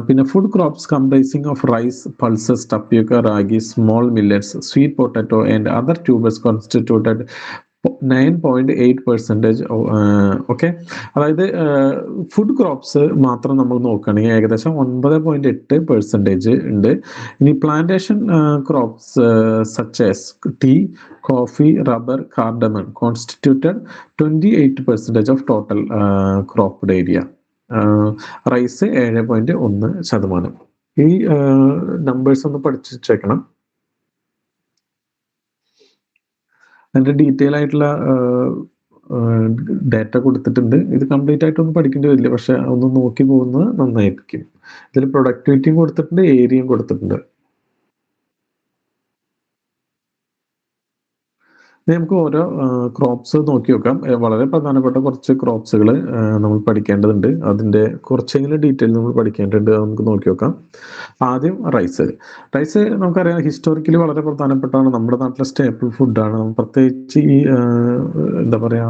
പിന്നെ food crops comprising of rice, pulses, tapioca, ragi, small millets, sweet potato and other tubers constituted 9.8%. Okay. അതായത് ഫുഡ് ക്രോപ്സ് മാത്രം നമ്മൾ നോക്കുകയാണെങ്കിൽ ഏകദേശം 9.8% ഉണ്ട്. ഇനി plantation crops such as tea, coffee, rubber, cardamom constituted 28% of total cropped area. Rice 7.1%. ഈ numbers ഒന്ന് പഠിച്ചു വെച്ചേക്കണം. അതിന്റെ ഡീറ്റെയിൽ ആയിട്ടുള്ള ഡാറ്റ കൊടുത്തിട്ടുണ്ട്. ഇത് കംപ്ലീറ്റ് ആയിട്ടൊന്നും പഠിക്കേണ്ടി വരില്ല, പക്ഷെ ഒന്ന് നോക്കി പോകുന്നത് നന്നായിരിക്കും. ഇതിൽ പ്രൊഡക്ടിവിറ്റിയും കൊടുത്തിട്ടുണ്ട്, ഏരിയയും കൊടുത്തിട്ടുണ്ട്. ഇനി നമുക്ക് ഓരോ ക്രോപ്സ് നോക്കി നോക്കാം. വളരെ പ്രധാനപ്പെട്ട കുറച്ച് ക്രോപ്സുകള് നമ്മൾ പഠിക്കേണ്ടതുണ്ട്. അതിന്റെ കുറച്ചെങ്കിലും ഡീറ്റെയിൽ നമ്മൾ പഠിക്കേണ്ടതുണ്ട്. അത് നമുക്ക് നോക്കി നോക്കാം. ആദ്യം റൈസ്. റൈസ് നമുക്കറിയാം ഹിസ്റ്റോറിക്കലി വളരെ പ്രധാനപ്പെട്ടാണ്. നമ്മുടെ നാട്ടിലെ സ്റ്റേപ്പിൾ ഫുഡാണ്. പ്രത്യേകിച്ച് ഈ എന്താ പറയാ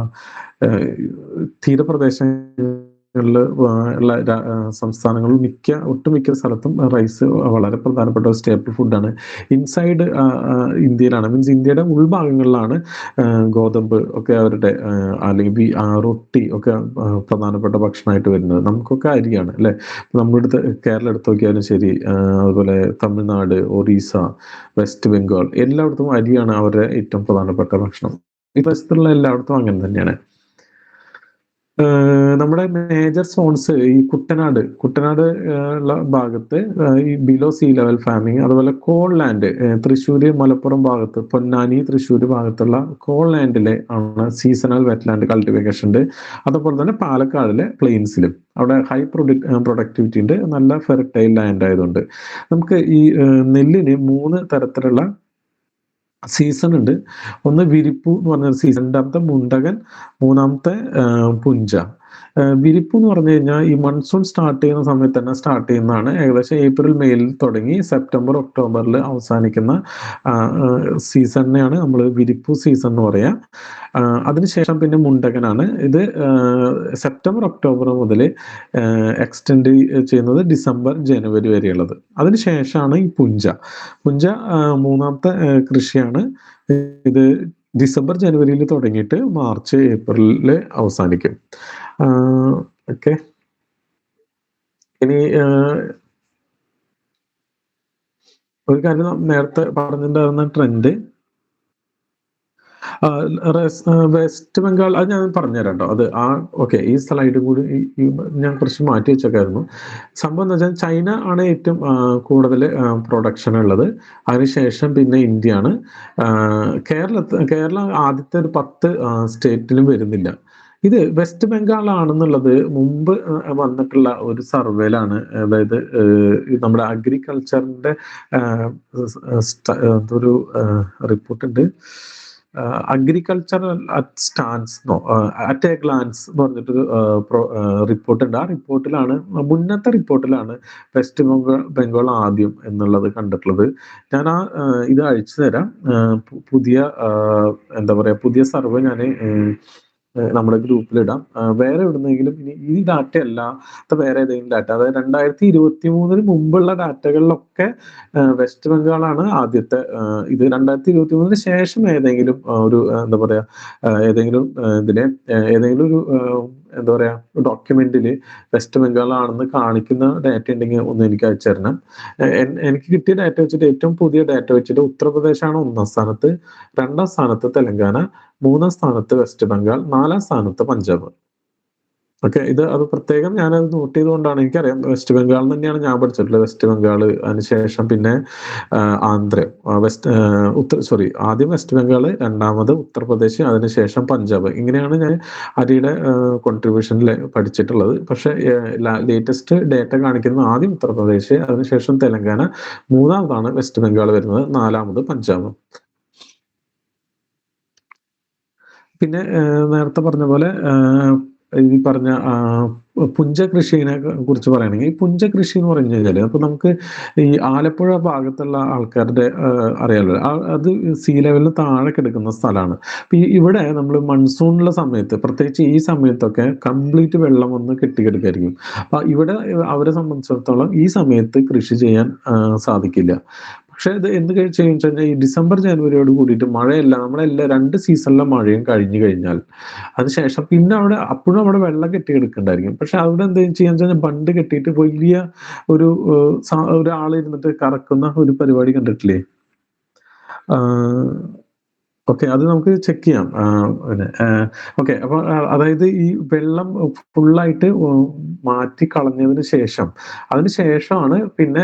ഏഹ് തീരപ്രദേശങ്ങളില് ഉള്ള സംസ്ഥാനങ്ങളിൽ ഒട്ടുമിക്ക സ്ഥലത്തും റൈസ് വളരെ പ്രധാനപ്പെട്ട ഒരു സ്റ്റേപ്പിൾ ഫുഡാണ്. ഇൻസൈഡ് ഇന്ത്യയിലാണ്, മീൻസ് ഇന്ത്യയുടെ ഉൾഭാഗങ്ങളിലാണ് ഗോതമ്പ് ഒക്കെ അവരുടെ അല്ലെങ്കിൽ റൊട്ടി ഒക്കെ പ്രധാനപ്പെട്ട ഭക്ഷണമായിട്ട് വരുന്നത്. നമുക്കൊക്കെ അരിയാണ് അല്ലെ. നമ്മുടെ കേരളം എടുത്ത് നോക്കിയാലും ശരി, അതുപോലെ തമിഴ്നാട്, ഒറീസ, വെസ്റ്റ് ബംഗാൾ എല്ലായിടത്തും അരിയാണ് അവരുടെ ഏറ്റവും പ്രധാനപ്പെട്ട ഭക്ഷണം. ഈ പ്രദേശത്തുള്ള എല്ലായിടത്തും അങ്ങനെ തന്നെയാണ്. നമ്മുടെ മേജർ സോൺസ് ഈ കുട്ടനാട് ഉള്ള ഭാഗത്ത് ഈ ബിലോ സീ ലെവൽ ഫാമിംഗ്, അതുപോലെ കോൾ ലാൻഡ് തൃശ്ശൂര്, മലപ്പുറം ഭാഗത്ത്, പൊന്നാനി, തൃശ്ശൂര് ഭാഗത്തുള്ള കോൾ ലാൻഡിലെ ആണ് സീസണൽ വെറ്റ്ലാൻഡ് കൾട്ടിവേഷൻ ഉണ്ട്. അതുപോലെ തന്നെ പാലക്കാടിലെ പ്ലെയിൻസിലും അവിടെ ഹൈ പ്രൊഡക്ടിവിറ്റി ഉണ്ട്, നല്ല ഫെർട്ടൈൽ ലാൻഡ് ആയതുകൊണ്ട്. നമുക്ക് ഈ നെല്ലിന് 3 തരത്തിലുള്ള സീസൺ ഉണ്ട്. ഒന്ന് വിരിപ്പു എന്ന് പറഞ്ഞ സീസൺ, രണ്ടാമത്തെ മുണ്ടകൻ, മൂന്നാമത്തെ പുഞ്ച. വിരിപ്പ് എന്ന് പറഞ്ഞു കഴിഞ്ഞാൽ ഈ മൺസൂൺ സ്റ്റാർട്ട് ചെയ്യുന്ന സമയത്ത് തന്നെ സ്റ്റാർട്ട് ചെയ്യുന്നതാണ്. ഏകദേശം ഏപ്രിൽ മെയിൽ തുടങ്ങി സെപ്റ്റംബർ ഒക്ടോബറിൽ അവസാനിക്കുന്ന സീസണിനെയാണ് നമ്മൾ വിരിപ്പു സീസൺ എന്ന് പറയാ. അതിനുശേഷം പിന്നെ മുണ്ടകനാണ്. ഇത് സെപ്റ്റംബർ ഒക്ടോബർ മുതൽ എക്സ്റ്റെൻഡ് ചെയ്യുന്നത് ഡിസംബർ ജനുവരി വരെയുള്ളത്. അതിനുശേഷമാണ് ഈ പുഞ്ച മൂന്നാമത്തെ കൃഷിയാണ്. ഇത് ഡിസംബർ ജനുവരിയിൽ തുടങ്ങിയിട്ട് മാർച്ച് ഏപ്രിലിൽ അവസാനിക്കും. ഓക്കെ, ഇനി ഒരു കാര്യം നേരത്തെ പറഞ്ഞിട്ടുണ്ടായിരുന്ന ട്രെൻഡ് വെസ്റ്റ് ബംഗാൾ, അത് ഞാൻ പറഞ്ഞുതരാം കേട്ടോ. അത് ഓക്കെ, ഈ സ്ലൈഡ് കൂടി ഞാൻ കുറച്ച് മാറ്റി വെച്ചേക്കായിരുന്നു. സംഭവം എന്ന് വെച്ചാൽ ചൈന ആണ് ഏറ്റവും കൂടുതൽ പ്രൊഡക്ഷൻ ഉള്ളത്. അതിനുശേഷം പിന്നെ ഇന്ത്യയാണ്. കേരളം ആദ്യത്തെ ഒരു 10 സ്റ്റേറ്റിലും വരുന്നില്ല. ഇത് വെസ്റ്റ് ബംഗാൾ ആണെന്നുള്ളത് മുമ്പ് വന്നിട്ടുള്ള ഒരു സർവേയിലാണ്. അതായത് നമ്മുടെ അഗ്രികൾച്ചറിന്റെ ഒരു റിപ്പോർട്ട് ഉണ്ട്, അഗ്രികൾച്ചറൽ അറ്റ് എ ഗ്ലാൻസ് എന്ന് പറഞ്ഞിട്ടൊരു റിപ്പോർട്ട് ഉണ്ട്. ആ റിപ്പോർട്ടിലാണ്, മുന്നത്തെ റിപ്പോർട്ടിലാണ് വെസ്റ്റ് ബംഗാൾ ആദ്യം എന്നുള്ളത് കണ്ടിട്ടുള്ളത്. ഞാൻ ഇത് അയച്ചു തരാം. പുതിയ എന്താ പറയാ, പുതിയ സർവേ ഞാൻ നമ്മുടെ ഗ്രൂപ്പിലിടാം. വേറെ എവിടുന്നെങ്കിലും ഇനി ഈ ഡാറ്റ അല്ലാത്ത വേറെ ഏതെങ്കിലും ഡാറ്റ, അതായത് 2023 മുമ്പുള്ള ഡാറ്റകളിലൊക്കെ വെസ്റ്റ് ബംഗാളാണ് ആദ്യത്തെ. ഇത് 2023 ശേഷം ഏതെങ്കിലും ഒരു എന്താ പറയാ, ഏതെങ്കിലും ഏതെങ്കിലും ഒരു എന്താ പറയാ ഡോക്യുമെന്റിൽ വെസ്റ്റ് ബംഗാൾ ആണെന്ന് കാണിക്കുന്ന ഡാറ്റ ഉണ്ടെങ്കിൽ ഒന്ന് എനിക്ക് അയച്ചു തരണം. എനിക്ക് കിട്ടിയ ഡാറ്റ വെച്ചിട്ട്, ഏറ്റവും പുതിയ ഡാറ്റ വെച്ചിട്ട് ഉത്തർപ്രദേശാണ് 1ാം സ്ഥാനത്ത്, 2ാം സ്ഥാനത്ത് തെലങ്കാന, 3ാം സ്ഥാനത്ത് വെസ്റ്റ് ബംഗാൾ, 4ാം സ്ഥാനത്ത് പഞ്ചാബ്. ഓക്കെ, അത് പ്രത്യേകം ഞാനത് നോട്ട് ചെയ്തുകൊണ്ടാണ്. എനിക്കറിയാം വെസ്റ്റ് ബംഗാൾ തന്നെയാണ് ഞാൻ പഠിച്ചിട്ടുള്ളത്. വെസ്റ്റ് ബംഗാൾ, അതിനുശേഷം പിന്നെ ആന്ധ്ര, ആദ്യം വെസ്റ്റ് ബംഗാൾ, രണ്ടാമത് ഉത്തർപ്രദേശ്, അതിനുശേഷം പഞ്ചാബ്. ഇങ്ങനെയാണ് ഞാൻ അരിയുടെ കോൺട്രിബ്യൂഷനിൽ പഠിച്ചിട്ടുള്ളത്. പക്ഷെ ലേറ്റസ്റ്റ് ഡേറ്റ കാണിക്കുന്നത് ആദ്യം ഉത്തർപ്രദേശ്, അതിനുശേഷം തെലങ്കാന, 3ാമതാണ് വെസ്റ്റ് ബംഗാൾ വരുന്നത്, 4ാമത് പഞ്ചാബ്. പിന്നെ നേരത്തെ പറഞ്ഞ പോലെ ഈ പറഞ്ഞ പുഞ്ച കൃഷിനെ കുറിച്ച് പറയുകയാണെങ്കിൽ, ഈ പുഞ്ച കൃഷി എന്ന് പറഞ്ഞു കഴിഞ്ഞാൽ, അപ്പൊ നമുക്ക് ഈ ആലപ്പുഴ ഭാഗത്തുള്ള ആൾക്കാരുടെ അറിയാലോ, അത് സീ ലെവലിന് താഴെ കിടക്കുന്ന സ്ഥലമാണ്. അപ്പൊ ഇവിടെ നമ്മൾ മൺസൂണിലുള്ള സമയത്ത്, പ്രത്യേകിച്ച് ഈ സമയത്തൊക്കെ കംപ്ലീറ്റ് വെള്ളം ഒന്ന് കെട്ടിക്കിടക്കായിരിക്കും. അപ്പൊ ഇവിടെ അവരെ സംബന്ധിച്ചിടത്തോളം ഈ സമയത്ത് കൃഷി ചെയ്യാൻ സാധിക്കില്ല. പക്ഷെ ഇത് എന്ത് ചെയ്യുന്ന വെച്ചാൽ, ഈ ഡിസംബർ ജനുവരിയോട് കൂടിയിട്ട് മഴയല്ല, നമ്മളെല്ലാം 2 സീസണിലെ മഴയും കഴിഞ്ഞു കഴിഞ്ഞാൽ അതിനുശേഷം പിന്നെ അപ്പോഴും അവിടെ വെള്ളം കെട്ടി കിടക്കുന്നുണ്ടായിരിക്കും. പക്ഷെ അവിടെ എന്താ ചെയ്യാന്ന് വെച്ചാൽ, ബണ്ട് കെട്ടിയിട്ട് വലിയ ഒരു ഒരാളിരുന്നിട്ട് കറക്കുന്ന ഒരു പരിപാടി കണ്ടിട്ടില്ലേ? ഓക്കെ, അത് നമുക്ക് ചെക്ക് ചെയ്യാം. പിന്നെ ഓക്കെ, അപ്പൊ അതായത് ഈ വെള്ളം ഫുള്ളായിട്ട് മാറ്റി കളഞ്ഞതിന് ശേഷം, അതിന് ശേഷമാണ് പിന്നെ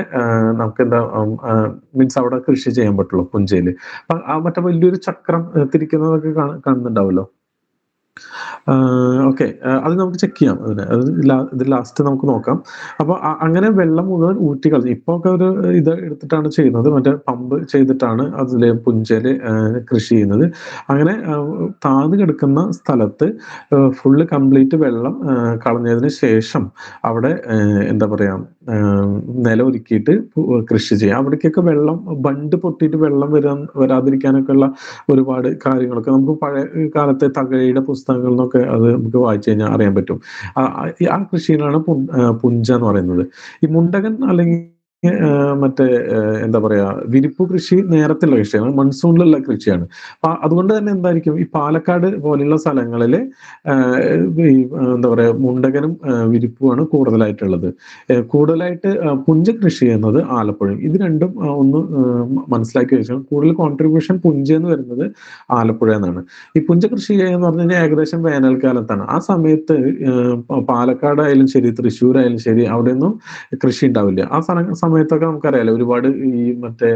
നമുക്ക് എന്താ മീൻസ് അവിടെ കൃഷി ചെയ്യാൻ പറ്റുള്ളൂ പുഞ്ചയില്. അപ്പൊ മറ്റേ വലിയൊരു ചക്രം തിരിക്കുന്നതൊക്കെ കാണുന്നുണ്ടാവല്ലോ. ഓക്കെ. അത് നമുക്ക് ചെക്ക് ചെയ്യാം. അത് ഇത് ലാസ്റ്റ് നമുക്ക് നോക്കാം. അപ്പൊ അങ്ങനെ വെള്ളം മുഴുവൻ ഊറ്റി കളഞ്ഞു. ഇപ്പൊക്കെ ഒരു ഇത് എടുത്തിട്ടാണ് ചെയ്യുന്നത്. മറ്റേ പമ്പ് ചെയ്തിട്ടാണ് അതില് പുഞ്ചയില് കൃഷി ചെയ്യുന്നത്. അങ്ങനെ താന്ന് കിടക്കുന്ന സ്ഥലത്ത് ഫുള്ള് കംപ്ലീറ്റ് വെള്ളം കളഞ്ഞതിന് ശേഷം അവിടെ എന്താ പറയാ നിലം ഒരുക്കിയിട്ട് കൃഷി ചെയ്യാം. അവിടേക്കൊക്കെ വെള്ളം ബണ്ട് പൊട്ടിയിട്ട് വെള്ളം വരാതിരിക്കാനൊക്കെ ഉള്ള ഒരുപാട് കാര്യങ്ങളൊക്കെ നമുക്ക് പഴയ കാലത്തെ തകഴിയുടെ പുസ്തകങ്ങളിൽ നിന്നൊക്കെ അത് നമുക്ക് വായിച്ചു കഴിഞ്ഞാൽ അറിയാൻ പറ്റും. ആ കൃഷിയിലാണ് പുഞ്ച എന്ന് പറയുന്നത്. ഈ മുണ്ടകൻ അല്ലെങ്കിൽ മറ്റേ എന്താ പറയാ വിരിപ്പ് കൃഷി നേരത്തുള്ള കൃഷിയാണ്, മൺസൂണിലുള്ള കൃഷിയാണ്. അപ്പൊ അതുകൊണ്ട് തന്നെ എന്തായിരിക്കും ഈ പാലക്കാട് പോലെയുള്ള സ്ഥലങ്ങളില് ഈ എന്താ പറയാ മുണ്ടകനും വിരിപ്പുമാണ് കൂടുതലായിട്ടുള്ളത്. കൂടുതലായിട്ട് പുഞ്ച കൃഷി ചെയ്യുന്നത് ആലപ്പുഴയും. ഇത് രണ്ടും ഒന്ന് മനസ്സിലാക്കി വെച്ചാൽ കൂടുതൽ കോൺട്രിബ്യൂഷൻ പുഞ്ചയെന്ന് വരുന്നത് ആലപ്പുഴ എന്നാണ്. ഈ പുഞ്ച കൃഷി എന്ന് പറഞ്ഞു കഴിഞ്ഞാൽ ഏകദേശം വേനൽക്കാലത്താണ്. ആ സമയത്ത് പാലക്കാടായാലും ശരി, തൃശ്ശൂരായാലും ശരി, അവിടെയൊന്നും കൃഷി ഉണ്ടാവില്ല. ആ സമയത്തൊക്കെ നമുക്കറിയാലോ, ഒരുപാട് ഈ മറ്റേ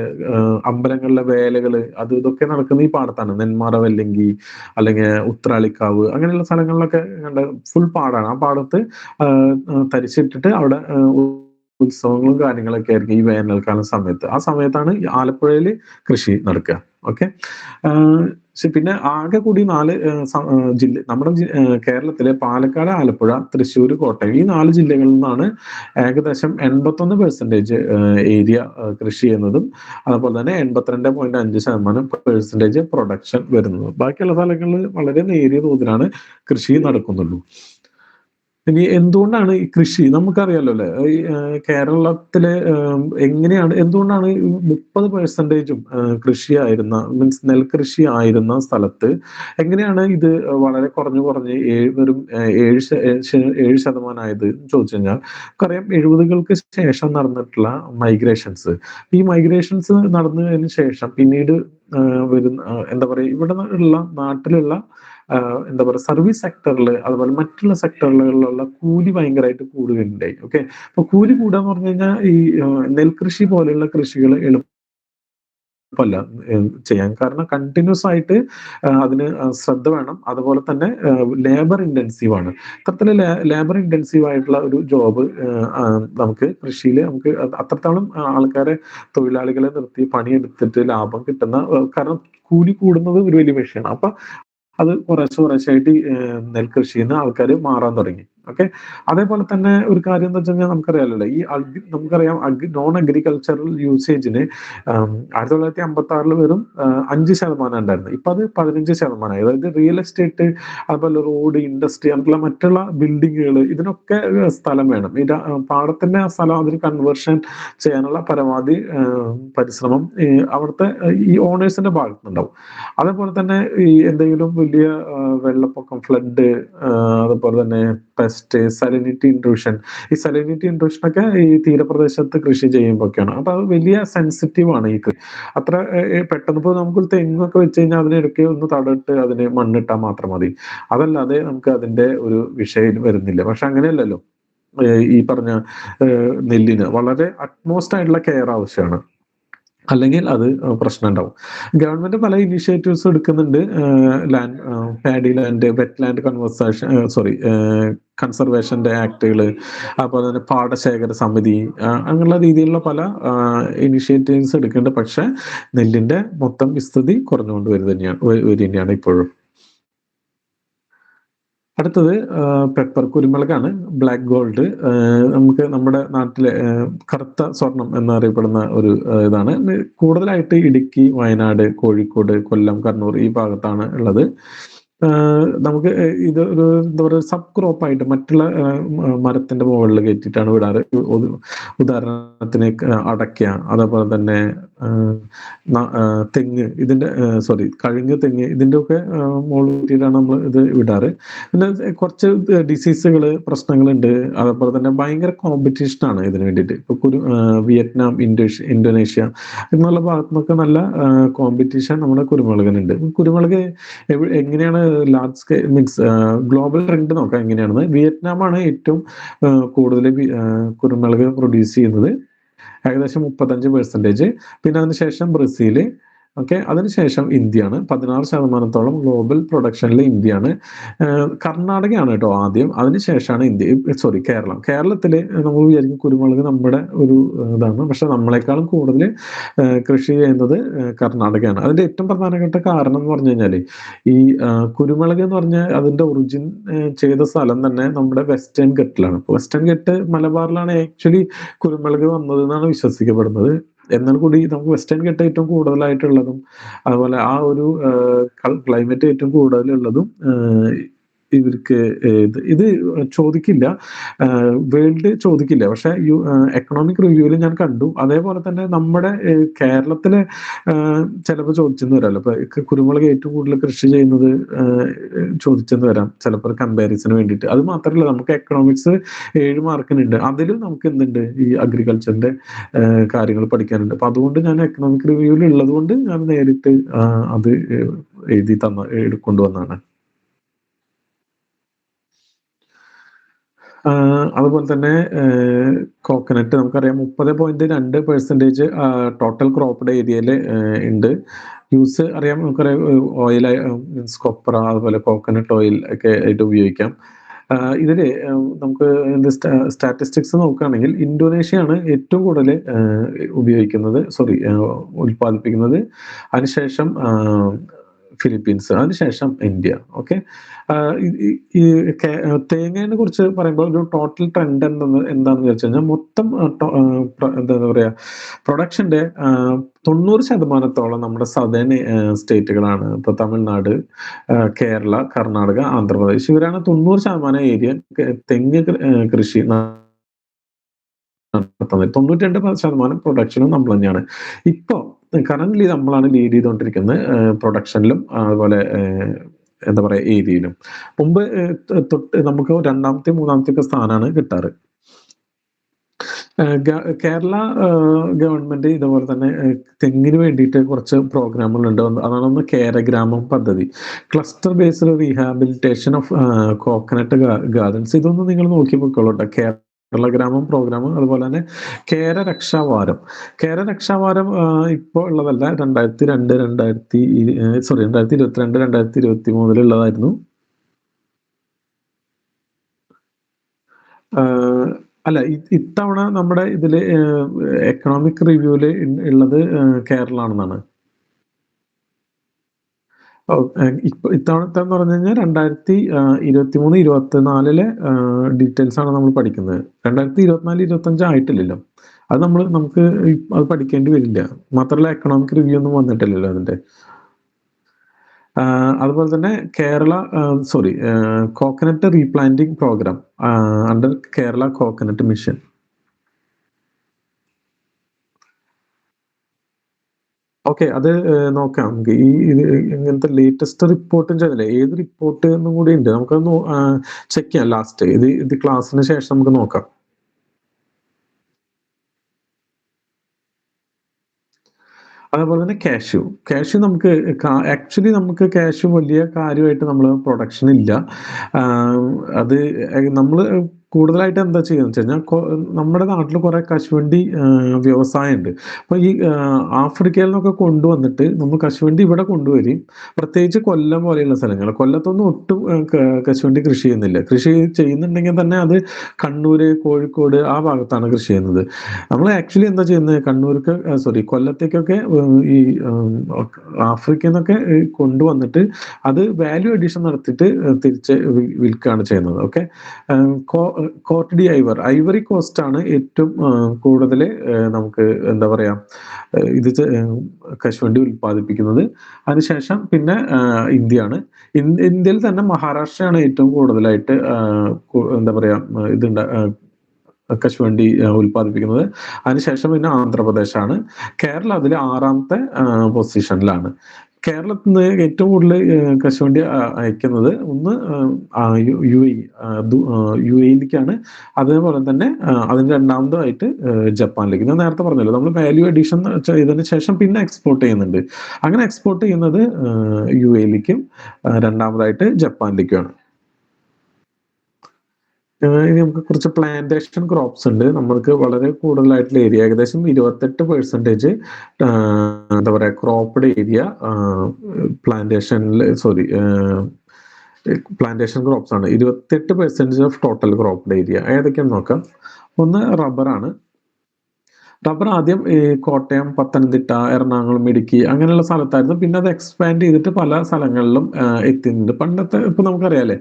അമ്പലങ്ങളിലെ വേലകള് അത് ഇതൊക്കെ നടക്കുന്ന ഈ പാടത്താണ്. നെന്മാറ വല്ലങ്കി അല്ലെങ്കിൽ ഉത്രാളിക്കാവ് അങ്ങനെയുള്ള സ്ഥലങ്ങളിലൊക്കെ ഫുൾ പാടാണ്. ആ പാടത്ത് തരിച്ചിട്ടിട്ട് അവിടെ ഉത്സവങ്ങളും കാര്യങ്ങളൊക്കെ ആയിരിക്കും ഈ വേനൽക്കാല സമയത്ത്. ആ സമയത്താണ് ഈ ആലപ്പുഴയിൽ കൃഷി നടക്കുക. ഓക്കെ. പിന്നെ ആകെ കൂടി 4 ജില്ല നമ്മുടെ കേരളത്തിലെ പാലക്കാട്, ആലപ്പുഴ, തൃശ്ശൂർ, കോട്ടയം ഈ 4 ജില്ലകളിൽ നിന്നാണ് ഏകദേശം 81% ഏരിയ കൃഷി ചെയ്യുന്നതും അതുപോലെ തന്നെ 82.5% പ്രൊഡക്ഷൻ വരുന്നതും. ബാക്കിയുള്ള സ്ഥലങ്ങളിൽ വളരെ നേരിയ തോതിലാണ് കൃഷി നടക്കുന്നുള്ളൂ. ഇനി എന്തുകൊണ്ടാണ് ഈ കൃഷി നമുക്കറിയാലോ അല്ലേ, ഈ കേരളത്തിലെ എങ്ങനെയാണ് എന്തുകൊണ്ടാണ് ഈ 30%ഉം കൃഷിയായിരുന്ന മീൻസ് നെൽകൃഷി ആയിരുന്ന സ്ഥലത്ത് എങ്ങനെയാണ് ഇത് വളരെ കുറഞ്ഞ് വെറും 7% ആയത് ചോദിച്ചു കഴിഞ്ഞാൽ നമുക്കറിയാം 70കൾക്ക് ശേഷം നടന്നിട്ടുള്ള മൈഗ്രേഷൻസ്. ഈ മൈഗ്രേഷൻസ് നടന്നതിന് ശേഷം പിന്നീട് വരുന്ന എന്താ പറയാ ഇവിടെ ഉള്ള നാട്ടിലുള്ള എന്താ പറയുക സർവീസ് സെക്ടറിൽ അതുപോലെ മറ്റുള്ള സെക്ടറുകളിലുള്ള കൂലി ഭയങ്കരമായിട്ട് കൂടുകയുണ്ടായി. ഓക്കെ. അപ്പൊ കൂലി കൂടാന്ന് പറഞ്ഞു കഴിഞ്ഞാൽ ഈ നെൽകൃഷി പോലെയുള്ള കൃഷികൾ എളുപ്പമല്ല ചെയ്യാൻ. കാരണം കണ്ടിന്യൂസ് ആയിട്ട് അതിന് ശ്രദ്ധ വേണം. അതുപോലെ തന്നെ ലേബർ ഇന്റൻസീവ് ആണ്. ഇത്തരത്തില് ലേബർ ഇന്റൻസീവ് ആയിട്ടുള്ള ഒരു ജോബ് നമുക്ക് കൃഷിയിൽ നമുക്ക് അത്രത്തോളം ആൾക്കാരെ തൊഴിലാളികളെ നിർത്തി പണിയെടുത്തിട്ട് ലാഭം കിട്ടുന്ന കാരണം കൂലി കൂടുന്നത് ഒരു വലിയ വിഷയമാണ്. അപ്പൊ അത് കുറേശ്ശായിട്ട് നെൽകൃഷിയിൽ നിന്ന് ആൾക്കാർ മാറാൻ തുടങ്ങി. ഓക്കെ. അതേപോലെ തന്നെ ഒരു കാര്യം എന്ന് വെച്ച് കഴിഞ്ഞാൽ നമുക്കറിയാലോ, ഈ നമുക്കറിയാം നോൺ അഗ്രികൾച്ചറൽ യൂസേജിന് 1956 വെറും 5% ഉണ്ടായിരുന്നു. ഇപ്പൊ അത് 15%. അതായത് റിയൽ എസ്റ്റേറ്റ് അതുപോലെ റോഡ്, ഇൻഡസ്ട്രി അതുപോലെ മറ്റുള്ള ബിൽഡിങ്ങുകൾ ഇതിനൊക്കെ സ്ഥലം വേണം. ഈ പാടത്തിന്റെ ആ സ്ഥലം അതിന് കൺവേർഷൻ ചെയ്യാനുള്ള പരമാവധി പരിശ്രമം അവിടുത്തെ ഈ ഓണേഴ്സിന്റെ ഭാഗത്തുനിന്നുണ്ടാവും. അതേപോലെ തന്നെ ഈ എന്തെങ്കിലും വലിയ വെള്ളപ്പൊക്കം, ഫ്ലഡ്, അതുപോലെ തന്നെ പെസ്റ്റ്, സലിനിറ്റി ഇൻട്രൂഷൻ. ഈ സലിനിറ്റി ഇൻട്രൂഷൻ ഒക്കെ ഈ തീരപ്രദേശത്ത് കൃഷി ചെയ്യുമ്പോഴൊക്കെയാണ്. അപ്പൊ അത് വലിയ സെൻസിറ്റീവ് ആണ് ഈ അത്ര പെട്ടെന്ന് ഇപ്പൊ നമുക്ക് തെങ്ങൊക്കെ വെച്ച് കഴിഞ്ഞാൽ അതിനിടയ്ക്ക് ഒന്ന് തടയിട്ട് അതിന് മണ്ണിട്ടാൽ മാത്രം മതി. അതല്ലാതെ നമുക്ക് അതിന്റെ ഒരു വിഷയം വരുന്നില്ല. പക്ഷെ അങ്ങനെയല്ലല്ലോ. ഈ പറഞ്ഞ നെല്ലിന് വളരെ അറ്റ്മോസ്റ്റ് ആയിട്ടുള്ള കെയർ ആവശ്യമാണ്. അല്ലെങ്കിൽ അത് പ്രശ്നം ഉണ്ടാവും. ഗവൺമെന്റ് പല ഇനിഷ്യേറ്റീവ്സ് എടുക്കുന്നുണ്ട്. Land paddy land, wet land കൺസർവേഷന്റെ ആക്ടുകള്, അതുപോലെ തന്നെ പാടശേഖര സമിതി, അങ്ങനെയുള്ള രീതിയിലുള്ള പല ഇനിഷ്യേറ്റീവ്സ് എടുക്കുന്നുണ്ട്. പക്ഷെ നെല്ലിന്റെ മൊത്തം വിസ്തൃതി കുറഞ്ഞുകൊണ്ട് വരികയാണ് ഇപ്പോഴും. അടുത്തത് പെപ്പർ, കുരുമുളകാണ്. ബ്ലാക്ക് ഗോൾഡ്, നമുക്ക് നമ്മുടെ നാട്ടിലെ കറുത്ത സ്വർണം എന്നറിയപ്പെടുന്ന ഒരു ഇതാണ്. കൂടുതലായിട്ട് ഇടുക്കി, വയനാട്, കോഴിക്കോട്, കൊല്ലം, കണ്ണൂർ ഈ ഭാഗത്താണ് ഉള്ളത്. നമുക്ക് ഇത് ഒരു എന്താ പറയുക സബ് ക്രോപ്പായിട്ട് മറ്റുള്ള മരത്തിന്റെ മുകളിൽ കയറ്റിയിട്ടാണ് വിടാറ്. ഉദാഹരണത്തിന് അടയ്ക്ക, അതേപോലെ തന്നെ തെങ്ങ്, ഇതിന്റെ കഴുങ്ങ്, തെങ്ങ് ഇതിന്റെ ഒക്കെ മുകളിൽ കയറ്റിയിട്ടാണ് നമ്മൾ ഇത് വിടാറ്. പിന്നെ കുറച്ച് ഡിസീസുകൾ, പ്രശ്നങ്ങളുണ്ട്. അതേപോലെ തന്നെ ഭയങ്കര കോമ്പറ്റീഷനാണ് ഇതിന് വേണ്ടിയിട്ട്. ഇപ്പൊ വിയറ്റ്നാം, ഇന്തോനേഷ്യ എന്നുള്ള ഭാഗത്തു നിന്നൊക്കെ നല്ല കോമ്പറ്റീഷൻ നമ്മുടെ കുരുമുളകിനുണ്ട്. കുരുമുളക് എങ്ങനെയാണ് large scale means global trend നോക്കാം എങ്ങനെയാണെന്ന്. വിയറ്റ്നാമാണ് ഏറ്റവും കൂടുതൽ കുരുമുളക് പ്രൊഡ്യൂസ് ചെയ്യുന്നത്, ഏകദേശം 35%. പിന്നെ അതിനുശേഷം ബ്രസീല്, ഓക്കെ. അതിനുശേഷം ഇന്ത്യയാണ്. 16% ഗ്ലോബൽ പ്രൊഡക്ഷനിൽ ഇന്ത്യയാണ്. കർണാടകയാണ് കേട്ടോ ആദ്യം. അതിനുശേഷമാണ് സോറി കേരളം. കേരളത്തില് നമ്മൾ വിചാരിക്കും കുരുമുളക് നമ്മുടെ ഒരു ഇതാണ്. പക്ഷെ നമ്മളെക്കാളും കൂടുതൽ കൃഷി ചെയ്യുന്നത് കർണാടകയാണ്. അതിന്റെ ഏറ്റവും പ്രധാനപ്പെട്ട കാരണം എന്ന് പറഞ്ഞു കഴിഞ്ഞാല് ഈ കുരുമുളക് എന്ന് പറഞ്ഞാൽ അതിന്റെ ഒറിജിൻ ചെയ്ത സ്ഥലം തന്നെ നമ്മുടെ വെസ്റ്റേൺ ഘട്ടിലാണ്. വെസ്റ്റേൺ ഘട്ട് മലബാറിലാണ് ആക്ച്വലി കുരുമുളക് വന്നത് എന്നാണ് വിശ്വസിക്കപ്പെടുന്നത്. എന്നാൽ കൂടി നമുക്ക് വെസ്റ്റേൺ ഘട്ടം ഏറ്റവും കൂടുതലായിട്ടുള്ളതും അതുപോലെ ആ ഒരു ക്ലൈമറ്റ് ഏറ്റവും കൂടുതലുള്ളതും ഇവർക്ക് ഇത് ചോദിക്കില്ല. വേൾഡ് ചോദിക്കില്ല. പക്ഷെ എക്കണോമിക് റിവ്യൂവിൽ ഞാൻ കണ്ടു. അതേപോലെ തന്നെ നമ്മുടെ കേരളത്തിലെ ചിലപ്പോൾ ചോദിച്ചെന്ന് വരാമല്ലോ. ഇപ്പൊ കുരുമുളക് ഏറ്റവും കൂടുതൽ കൃഷി ചെയ്യുന്നത് ചോദിച്ചെന്ന് വരാം. ചിലപ്പോൾ കമ്പാരിസന് വേണ്ടിയിട്ട്. അത് മാത്രമല്ല നമുക്ക് എക്കണോമിക്സ് 7 മാർക്കിനുണ്ട്. അതിലും നമുക്ക് എന്തുണ്ട് ഈ അഗ്രികൾച്ചറിന്റെ കാര്യങ്ങൾ പഠിക്കാനുണ്ട്. അപ്പൊ അതുകൊണ്ട് ഞാൻ എക്കണോമിക് റിവ്യൂവിൽ ഉള്ളത് കൊണ്ട് ഞാൻ നേരിട്ട് അത് എഴുതി കൊണ്ടുവന്നാണ്. അതുപോലെ തന്നെ കോക്കനട്ട് നമുക്കറിയാം 30.2% ടോട്ടൽ ക്രോപ്പ്ഡ് ഏരിയയില് ഉണ്ട്. യൂസ് അറിയാം നമുക്കറിയാം ഓയിൽ മീൻസ് കൊപ്ര അതുപോലെ കോക്കനട്ട് ഓയിൽ ഒക്കെ ആയിട്ട് ഉപയോഗിക്കാം. ഇതില് നമുക്ക് സ്റ്റാറ്റിസ്റ്റിക്സ് നോക്കുകയാണെങ്കിൽ ഇന്തോനേഷ്യയാണ് ഏറ്റവും കൂടുതൽ ഉപയോഗിക്കുന്നത് ഉൽപ്പാദിപ്പിക്കുന്നത്. അതിനുശേഷം ഫിലിപ്പീൻസ്, അതിനുശേഷം ഇന്ത്യ. ഓക്കെ. ഈ തേങ്ങയെ കുറിച്ച് പറയുമ്പോൾ ഒരു ടോട്ടൽ ട്രെൻഡ് എന്താണെന്ന് വെച്ച് കഴിഞ്ഞാൽ മൊത്തം എന്താ പറയാ പ്രൊഡക്ഷന്റെ 90% നമ്മുടെ സദേൺ സ്റ്റേറ്റുകളാണ്. ഇപ്പൊ തമിഴ്നാട്, കേരള, കർണാടക, ആന്ധ്രാപ്രദേശ് ഇവരാണ് 90% ഏരിയ തെങ്ങ് കൃഷി നടത്തുന്നത്. 92% പ്രൊഡക്ഷനും നമ്മൾ തന്നെയാണ്. ഇപ്പൊ കറന്റ്ലി നമ്മളാണ് ലീഡ് ചെയ്തുകൊണ്ടിരിക്കുന്നത് പ്രൊഡക്ഷനിലും അതുപോലെ എന്താ പറയാ ഏരിയയിലും. മുമ്പ് തൊട്ട് നമുക്ക് 2ാമത്തെ 3ാമത്തെ ഒക്കെ സ്ഥാനമാണ് കിട്ടാറ്. കേരള ഗവൺമെന്റ് ഇതുപോലെ തന്നെ തെങ്ങിന് വേണ്ടിയിട്ട് കുറച്ച് പ്രോഗ്രാമുകളുണ്ട്. അതാണ് ഒന്ന് കേരഗ്രാമം പദ്ധതി, cluster based rehabilitation of coconut gardens. ഇതൊന്നും നിങ്ങൾ നോക്കി പോയിക്കോളൂട്ടോ. കേരള ഗ്രാമം പ്രോഗ്രാം, അതുപോലെ തന്നെ കേരരക്ഷാവാരം. കേരരക്ഷാവാരം ഇപ്പോൾ ഉള്ളതല്ല, 2022 2023 ഉള്ളതായിരുന്നു. അല്ല, ഇത്തവണ നമ്മുടെ ഇതില് എക്കണോമിക് റിവ്യൂല് ഉള്ളത് കേരള ആണെന്നാണ്. ഇത്തവണത്തെ എന്ന് പറഞ്ഞു കഴിഞ്ഞാൽ 2023 24 ഡീറ്റെയിൽസ് ആണ് നമ്മൾ പഠിക്കുന്നത്. 2024 25 ആയിട്ടില്ലല്ലോ. അത് നമുക്ക് അത് പഠിക്കേണ്ടി വരില്ല. മാത്രമല്ല എക്കണോമിക് റിവ്യൂ ഒന്നും വന്നിട്ടില്ലല്ലോ അതിന്റെ. അതുപോലെ തന്നെ coconut replanting programme under Kerala coconut mission. Okay. അത് നോക്കാം നമുക്ക്. ഇങ്ങനത്തെ ലേറ്റസ്റ്റ് റിപ്പോർട്ടും ചെയ്തില്ലേ, ഏത് റിപ്പോർട്ട് എന്നും കൂടി ഉണ്ട്. നമുക്കത് ചെക്ക് ചെയ്യാം ലാസ്റ്റ്. ഇത് ക്ലാസ്സിന് ശേഷം നമുക്ക് നോക്കാം. അതേപോലെ തന്നെ കാഷ്യൂ നമുക്ക് ആക്ച്വലി നമുക്ക് കാഷ്യൂ വലിയ കാര്യമായിട്ട് നമ്മൾ പ്രൊഡക്ഷൻ ഇല്ല. അത് നമ്മൾ കൂടുതലായിട്ട് എന്താ ചെയ്യുന്നത് വെച്ച് കഴിഞ്ഞാൽ നമ്മുടെ നാട്ടിൽ കുറെ കശുവണ്ടി വ്യവസായമുണ്ട്. അപ്പൊ ഈ ആഫ്രിക്കയിൽ നിന്നൊക്കെ കൊണ്ടുവന്നിട്ട് നമ്മൾ കശുവണ്ടി ഇവിടെ കൊണ്ടുവരും. പ്രത്യേകിച്ച് കൊല്ലം പോലെയുള്ള സ്ഥലങ്ങൾ. കൊല്ലത്തൊന്നും ഒട്ടും കശുവണ്ടി കൃഷി ചെയ്യുന്നില്ല. കൃഷി ചെയ്യുന്നുണ്ടെങ്കിൽ തന്നെ അത് കണ്ണൂര്, കോഴിക്കോട് ആ ഭാഗത്താണ് കൃഷി ചെയ്യുന്നത്. നമ്മൾ ആക്ച്വലി എന്താ ചെയ്യുന്നത്, കൊല്ലത്തേക്കൊക്കെ ഈ ആഫ്രിക്കയിൽ നിന്നൊക്കെ കൊണ്ടുവന്നിട്ട് അത് വാല്യൂ അഡീഷൻ നടത്തിയിട്ട് തിരിച്ച് വിൽക്കുകയാണ് ചെയ്യുന്നത്. Okay. Cote de Ivory Coast ആണ് ഏറ്റവും കൂടുതൽ നമുക്ക് എന്താ പറയാ ഇത് കശുവണ്ടി ഉൽപ്പാദിപ്പിക്കുന്നത്. അതിനുശേഷം പിന്നെ ഇന്ത്യയാണ്. ഇന്ത്യയിൽ തന്നെ മഹാരാഷ്ട്രയാണ് ഏറ്റവും കൂടുതലായിട്ട് എന്താ പറയാ കശുവണ്ടി ഉൽപ്പാദിപ്പിക്കുന്നത്. അതിനുശേഷം പിന്നെ ആന്ധ്രാപ്രദേശാണ്. കേരളം അതിൽ 6ാമത്തെ പൊസിഷനിലാണ്. കേരളത്തിൽ നിന്ന് ഏറ്റവും കൂടുതൽ കശുവണ്ടി അയക്കുന്നത് ഒന്ന് യു എയിലേക്കാണ്. അതേപോലെ തന്നെ അതിന് 2ാമതായിട്ട് ജപ്പാനിലേക്ക്. ഞാൻ നേരത്തെ പറഞ്ഞല്ലോ, നമ്മൾ വാല്യൂ അഡീഷൻ ചെയ്തതിന് ശേഷം പിന്നെ എക്സ്പോർട്ട് ചെയ്യുന്നുണ്ട്. അങ്ങനെ എക്സ്പോർട്ട് ചെയ്യുന്നത് യു എയിലേക്കും 2ാമതായിട്ട് ജപ്പാനിലേക്കുമാണ്. ഇനി നമുക്ക് കുറച്ച് പ്ലാന്റേഷൻ ക്രോപ്സ് ഉണ്ട്. നമ്മൾക്ക് വളരെ കൂടുതലായിട്ടുള്ള ഏരിയ ഏകദേശം 28% എന്താ പറയാ ക്രോപ്പ്ഡ് ഏരിയ പ്ലാന്റേഷനിൽ സോറി പ്ലാന്റേഷൻ ക്രോപ്സ് ആണ്. 28% ഓഫ് ടോട്ടൽ ക്രോപ്പ്ഡ് ഏരിയ ഏതൊക്കെയാന്ന് നോക്കാം. ഒന്ന് റബ്ബറാണ്. റബ്ബർ ആദ്യം ഈ കോട്ടയം, പത്തനംതിട്ട, എറണാകുളം, ഇടുക്കി അങ്ങനെയുള്ള സ്ഥലത്തായിരുന്നു. പിന്നെ അത് എക്സ്പാൻഡ് ചെയ്തിട്ട് പല സ്ഥലങ്ങളിലും എത്തുന്നുണ്ട്. പണ്ടത്തെ ഇപ്പൊ നമുക്കറിയാലേ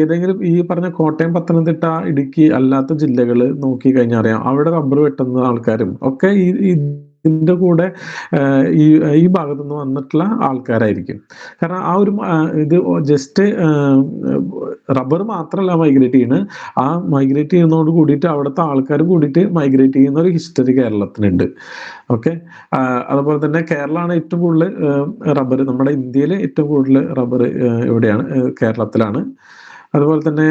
ഏതെങ്കിലും ഈ പറഞ്ഞ കോട്ടയം, പത്തനംതിട്ട, ഇടുക്കി അല്ലാത്ത ജില്ലകൾ നോക്കി കഴിഞ്ഞാൽ അറിയാം അവിടെ റബ്ബർ വെട്ടുന്ന ആൾക്കാരും ഒക്കെ ഇതിന്റെ കൂടെ ഈ ഈ ഭാഗത്തു നിന്ന് വന്നിട്ടുള്ള ആൾക്കാരായിരിക്കും. കാരണം ആ ഒരു ഇത് ജസ്റ്റ് റബ്ബർ മാത്രമല്ല മൈഗ്രേറ്റ് ചെയ്യുന്നത്, ആ മൈഗ്രേറ്റ് ചെയ്യുന്നതോട് കൂടിയിട്ട് അവിടുത്തെ ആൾക്കാർ കൂടിയിട്ട് മൈഗ്രേറ്റ് ചെയ്യുന്ന ഒരു ഹിസ്റ്ററി കേരളത്തിനുണ്ട്. ഓക്കെ. അതുപോലെ തന്നെ കേരളമാണ് ഏറ്റവും കൂടുതൽ റബ്ബർ, നമ്മുടെ ഇന്ത്യയിൽ ഏറ്റവും കൂടുതൽ റബ്ബർ എവിടെയാണ്? കേരളത്തിലാണ്. അതുപോലെ തന്നെ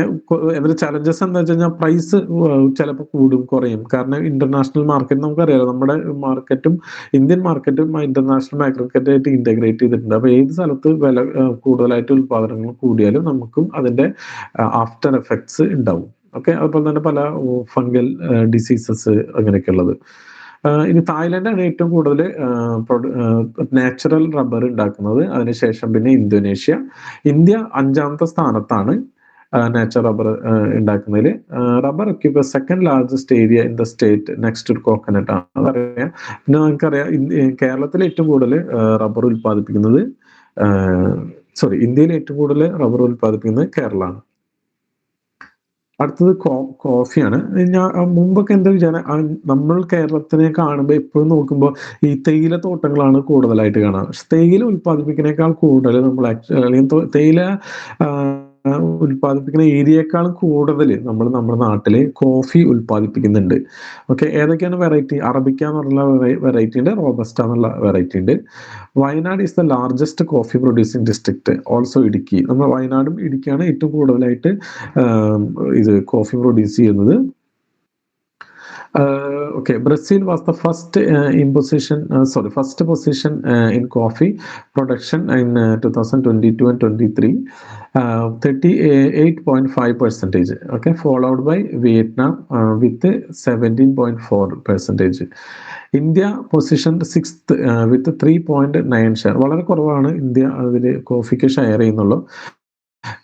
ഇവര് ചലഞ്ചസ് എന്താ വെച്ച് കഴിഞ്ഞാൽ പ്രൈസ് ചിലപ്പോൾ കൂടും കുറയും. കാരണം ഇന്റർനാഷണൽ മാർക്കറ്റ് നമുക്കറിയാലോ, നമ്മുടെ മാർക്കറ്റും ഇന്ത്യൻ മാർക്കറ്റും ഇന്റർനാഷണൽ മാർക്കറ്റായിട്ട് ഇന്റഗ്രേറ്റ് ചെയ്തിട്ടുണ്ട്. അപ്പൊ ഏത് സ്ഥലത്ത് വില കൂടുതലായിട്ട് ഉൽപാദനങ്ങൾ കൂടിയാലും നമുക്കും അതിന്റെ ആഫ്റ്റർ എഫക്ട്സ് ഉണ്ടാവും. ഓക്കെ. അതുപോലെ തന്നെ പല ഫംഗൽ ഡിസീസസ് അങ്ങനെയൊക്കെ ഉള്ളത്. ഇനി തായ്ലൻഡാണ് ഏറ്റവും കൂടുതൽ നാച്ചുറൽ റബ്ബർ ഉണ്ടാക്കുന്നത്. അതിനുശേഷം പിന്നെ ഇന്തോനേഷ്യ. ഇന്ത്യ 5ാമത്തെ സ്ഥാനത്താണ് നാച്ചുറൽ റബ്ബർ ഉണ്ടാക്കുന്നതിൽ. Rubber occupies second largest area in the state next to coconut ആണ്. അതറിയാം. പിന്നെ നമുക്കറിയാം കേരളത്തിൽ ഏറ്റവും കൂടുതൽ റബ്ബർ ഉൽപ്പാദിപ്പിക്കുന്നത് ഇന്ത്യയിൽ ഏറ്റവും കൂടുതൽ റബ്ബർ ഉൽപ്പാദിപ്പിക്കുന്നത് കേരളമാണ്. അടുത്തത് കോഫിയാണ്. ഞാൻ മുമ്പൊക്കെ എന്താ വിചാരം, നമ്മൾ കേരളത്തിനെ കാണുമ്പോൾ എപ്പോഴും നോക്കുമ്പോൾ ഈ തേയില തോട്ടങ്ങളാണ് കൂടുതലായിട്ട് കാണാറ്. പക്ഷെ തേയില ഉൽപ്പാദിപ്പിക്കുന്നതിനേക്കാൾ കൂടുതൽ നമ്മൾ അല്ലെങ്കിൽ തേയില ഉൽപ്പാദിപ്പിക്കുന്ന ഏരിയയെക്കാളും കൂടുതൽ നമ്മൾ നമ്മുടെ നാട്ടില് കോഫി ഉൽപ്പാദിപ്പിക്കുന്നുണ്ട്. ഓക്കെ. ഏതൊക്കെയാണ് വെറൈറ്റി? അറബിക്ക എന്നുള്ള വെറൈറ്റി ഉണ്ട്, റോബസ്റ്റ എന്നുള്ള വെറൈറ്റി ഉണ്ട്. Wayanad is the largest coffee producing district, also Idukki. നമ്മൾ വയനാടും ഇടുക്കിയാണ് ഏറ്റവും കൂടുതലായിട്ട് ഇത് കോഫി പ്രൊഡ്യൂസ് ചെയ്യുന്നത്. Okay, Brazil was the first first position in coffee production in 2022 and 23, 38.5%. Okay, followed by Vietnam with 17.4%. India position 6th with 3.9 share. വളരെ കുറവാണ് India അതിൽ കോഫിക്ക് ഷെയർ ചെയ്യുന്നുള്ളൂ.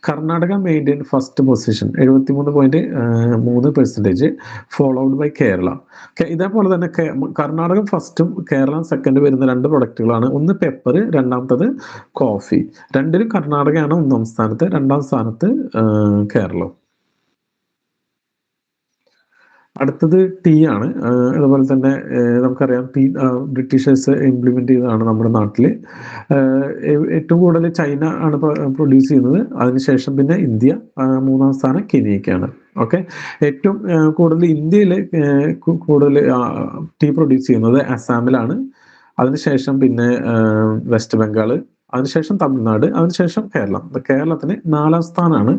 Karnataka maintain first position 73.3%, followed by Kerala. ഇതേപോലെ തന്നെ Karnataka ഫസ്റ്റും Kerala second വരുന്ന രണ്ട് പ്രൊഡക്റ്റുകളാണ്. ഒന്ന് പെപ്പർ, രണ്ടാമത്തത് കോഫി. രണ്ടിലും കർണാടകയാണ് ഒന്നാം സ്ഥാനത്ത്, രണ്ടാം സ്ഥാനത്ത് കേരളം. അടുത്തത് ടീ ആണ്. അതുപോലെ തന്നെ നമുക്കറിയാം ടീ ബ്രിട്ടീഷേഴ്സ് ഇംപ്ലിമെന്റ് ചെയ്തതാണ് നമ്മുടെ നാട്ടിൽ. ഏറ്റവും കൂടുതൽ ചൈന ആണ് പ്രൊഡ്യൂസ് ചെയ്യുന്നത്. അതിനുശേഷം പിന്നെ ഇന്ത്യ, മൂന്നാം സ്ഥാനം കെനിയക്കാണ്. ഓക്കെ. ഏറ്റവും കൂടുതൽ ഇന്ത്യയിൽ കൂടുതൽ ടീ പ്രൊഡ്യൂസ് ചെയ്യുന്നത് അസാമിലാണ്. അതിനുശേഷം പിന്നെ വെസ്റ്റ് ബംഗാൾ, അതിനുശേഷം തമിഴ്നാട്, അതിനുശേഷം കേരളം. കേരളത്തിന് 4ാം സ്ഥാനമാണ്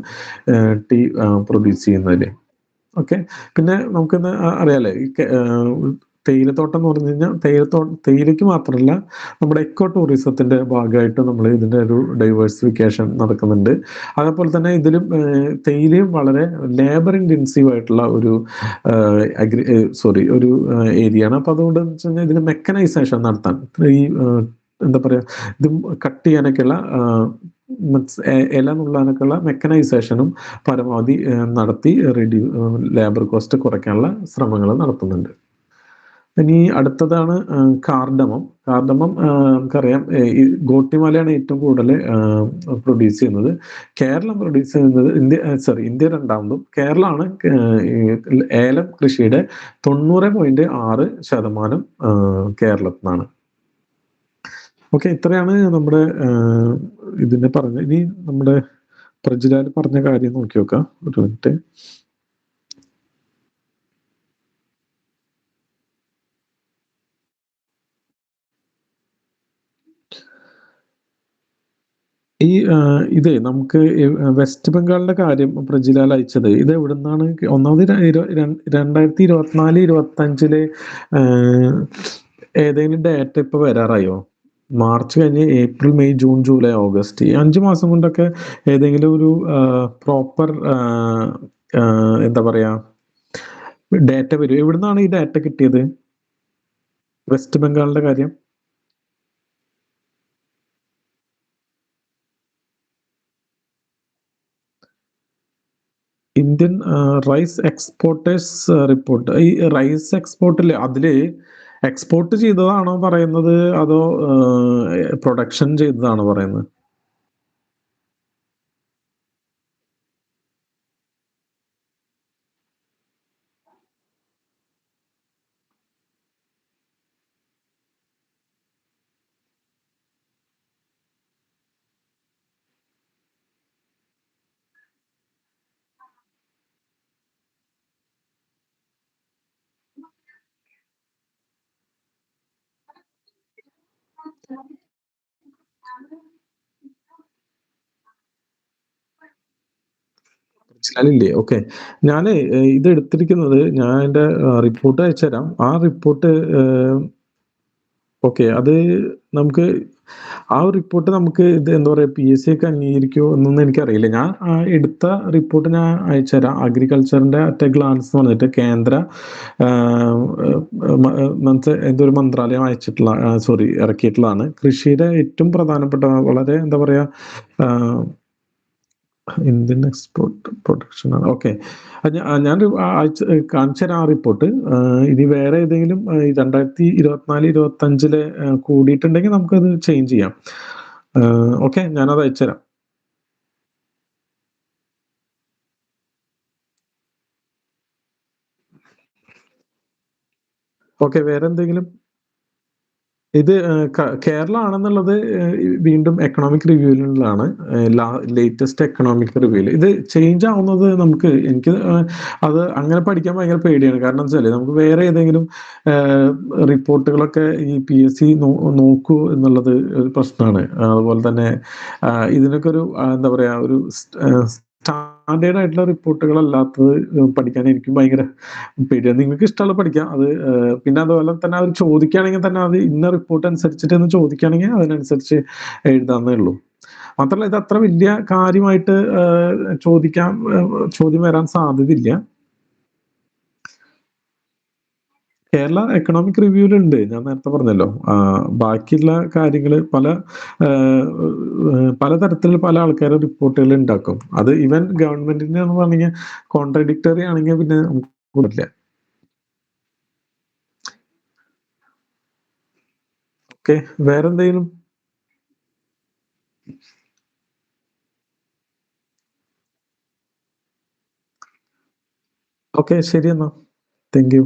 ടീ പ്രൊഡ്യൂസ് ചെയ്യുന്നതിൽ. ഓക്കെ. പിന്നെ നമുക്കിന്ന് അറിയാലേ ഈ തേയിലത്തോട്ടം എന്ന് പറഞ്ഞു കഴിഞ്ഞാൽ തേയിലയ്ക്ക് മാത്രമല്ല നമ്മുടെ എക്കോ ടൂറിസത്തിന്റെ ഭാഗമായിട്ട് നമ്മൾ ഇതിന്റെ ഒരു ഡൈവേഴ്സിഫിക്കേഷൻ നടക്കുന്നുണ്ട്. അതേപോലെ തന്നെ ഇതിലും തേയിലയും വളരെ ലേബർ ഇന്റൻസീവ് ആയിട്ടുള്ള ഒരു ഒരു ഏരിയയാണ്. അപ്പൊ അതുകൊണ്ട് വെച്ച് കഴിഞ്ഞാൽ ഇതിന് മെക്കനൈസേഷൻ നടത്താൻ ഈ എന്താ പറയാ ഇത് കട്ട് ചെയ്യാനൊക്കെയുള്ള ഇല നുള്ളാനൊക്കെയുള്ള മെക്കനൈസേഷനും പരമാവധി നടത്തി ലേബർ കോസ്റ്റ് കുറയ്ക്കാനുള്ള ശ്രമങ്ങൾ നടത്തുന്നുണ്ട്. ഇനി അടുത്തതാണ് കാർഡമം. നമുക്കറിയാം ഈ ഗോട്ടിമാലയാണ് ഏറ്റവും കൂടുതൽ പ്രൊഡ്യൂസ് ചെയ്യുന്നത്. കേരളം പ്രൊഡ്യൂസ് ചെയ്യുന്നത് ഇന്ത്യ രണ്ടാമതും, കേരളമാണ് ഏലം കൃഷിയുടെ 90.6% കേരളത്തിനാണ്. ഓക്കെ. ഇത്രയാണ് നമ്മുടെ ഇതിനെ പറഞ്ഞ. ഇനി നമ്മുടെ പ്രജിലാൽ പറഞ്ഞ കാര്യം നോക്കി നോക്കാം. ഒരു മിനിറ്റ്. ഈ ഇത് നമുക്ക് വെസ്റ്റ് ബംഗാളിന്റെ കാര്യം പ്രജിലാൽ അയച്ചത് ഇത് എവിടുന്നാണ്? ഒന്നാമത് 2024-25 ഏതെങ്കിലും ഡേറ്റ ഇപ്പൊ വരാറായോ? മാർച്ച് കഴിഞ്ഞ് April, May, June, July, August, ഈ 5 മാസം കൊണ്ടൊക്കെ ഏതെങ്കിലും ഒരു പ്രോപ്പർ എന്താ പറയാ ഡാറ്റ വരും. എവിടുന്നാണ് ഈ ഡാറ്റ കിട്ടിയത്? വെസ്റ്റ് ബംഗാളിന്റെ കാര്യം? Indian rice exporters report. ഈ റൈസ് എക്സ്പോർട്ടില് അതില് എക്സ്പോർട്ട് ചെയ്തതാണോ പറയുന്നത്? അതോ പ്രൊഡക്ഷൻ ചെയ്തതാണോ പറയുന്നത്? മനസ്സിലായില്ലേ? ഓക്കെ. ഞാന് ഇത് എടുത്തിരിക്കുന്നത് ഞാൻ എന്റെ റിപ്പോർട്ട് അയച്ചുതരാം. ആ റിപ്പോർട്ട് ഓക്കെ. അത് നമുക്ക് ആ ഒരു റിപ്പോർട്ട് നമുക്ക് ഇത് എന്താ പറയാ PSC ഒക്കെ അംഗീകരിക്കുമോ എന്നൊന്നും എനിക്കറിയില്ല. ഞാൻ എടുത്ത റിപ്പോർട്ട് ഞാൻ അയച്ചുതരാം. അഗ്രികൾച്ചറിന്റെ അറ്റ് എ ഗ്ലാൻസ് എന്ന് പറഞ്ഞിട്ട് കേന്ദ്ര ആഹ് മന്ത്രി എന്തോ ഒരു മന്ത്രാലയം അയച്ചിട്ടുള്ള സോറി ഇറക്കിയിട്ടുള്ളതാണ്. കൃഷിയുടെ ഏറ്റവും പ്രധാനപ്പെട്ട വളരെ എന്താ പറയാ ആഹ് ഇന്ത്യൻ എക്സ്പോർട്ട് പ്രൊട്ടക്ഷൻ ആണ്. ഓക്കെ. ഞാൻ അയച്ച് കാണിച്ചു തരാം ആ റിപ്പോർട്ട്. ഇനി വേറെ ഏതെങ്കിലും 2024, 25 കൂടിയിട്ടുണ്ടെങ്കിൽ നമുക്കത് ചേഞ്ച് ചെയ്യാം. ഓക്കെ. ഞാനത് അയച്ചുതരാം. ഓക്കെ. വേറെ എന്തെങ്കിലും? ഇത് കേരള ആണെന്നുള്ളത് വീണ്ടും എക്കണോമിക് റിവ്യൂവിലുള്ളതാണ്. ലേറ്റസ്റ്റ് എക്കണോമിക് റിവ്യൂവിൽ. ഇത് ചേഞ്ച് ആവുന്നത് നമുക്ക് എനിക്ക് അത് അങ്ങനെ പഠിക്കാൻ ഭയങ്കര പേടിയാണ്. കാരണം വെച്ചാല് നമുക്ക് വേറെ ഏതെങ്കിലും റിപ്പോർട്ടുകളൊക്കെ ഈ PSC നോക്കൂ എന്നുള്ളത് ഒരു പ്രശ്നമാണ്. അതുപോലെ തന്നെ ഇതിനൊക്കെ ഒരു എന്താ പറയാ ഒരു സ്റ്റാൻഡേർഡ് ആയിട്ടുള്ള റിപ്പോർട്ടുകളല്ലാത്തത് പഠിക്കാൻ എനിക്ക് ഭയങ്കര പേടിയാണ്. നിങ്ങൾക്ക് ഇഷ്ടമുള്ളത് പഠിക്കാം. അത് പിന്നെ അതുപോലെ തന്നെ അവർ ചോദിക്കുകയാണെങ്കിൽ തന്നെ അത് ഇന്ന റിപ്പോർട്ട് അനുസരിച്ചിട്ട് എന്ന് ചോദിക്കുകയാണെങ്കിൽ അതിനനുസരിച്ച് എഴുതാവുന്നേ ഉള്ളൂ. മാത്രമല്ല ഇത് അത്ര വലിയ കാര്യമായിട്ട് ചോദിക്കാൻ ചോദ്യം വരാൻ സാധ്യതയില്ല. കേരള എക്കണോമിക് റിവ്യൂലുണ്ട്. ഞാൻ നേരത്തെ പറഞ്ഞല്ലോ. ബാക്കിയുള്ള കാര്യങ്ങള് പലതരത്തിൽ പല ആൾക്കാരും റിപ്പോർട്ടുകൾ ഉണ്ടാക്കും. അത് ഈവൻ ഗവൺമെന്റിന്റെ എന്ന് പറഞ്ഞാൽ കോൺട്രഡിക്ടറി ആണെങ്കിൽ പിന്നെ നമുക്ക് പറ്റില്ല. ഓക്കെ. വേറെന്തെങ്കിലും? ഓക്കെ. ശരി എന്നാ. Thank you.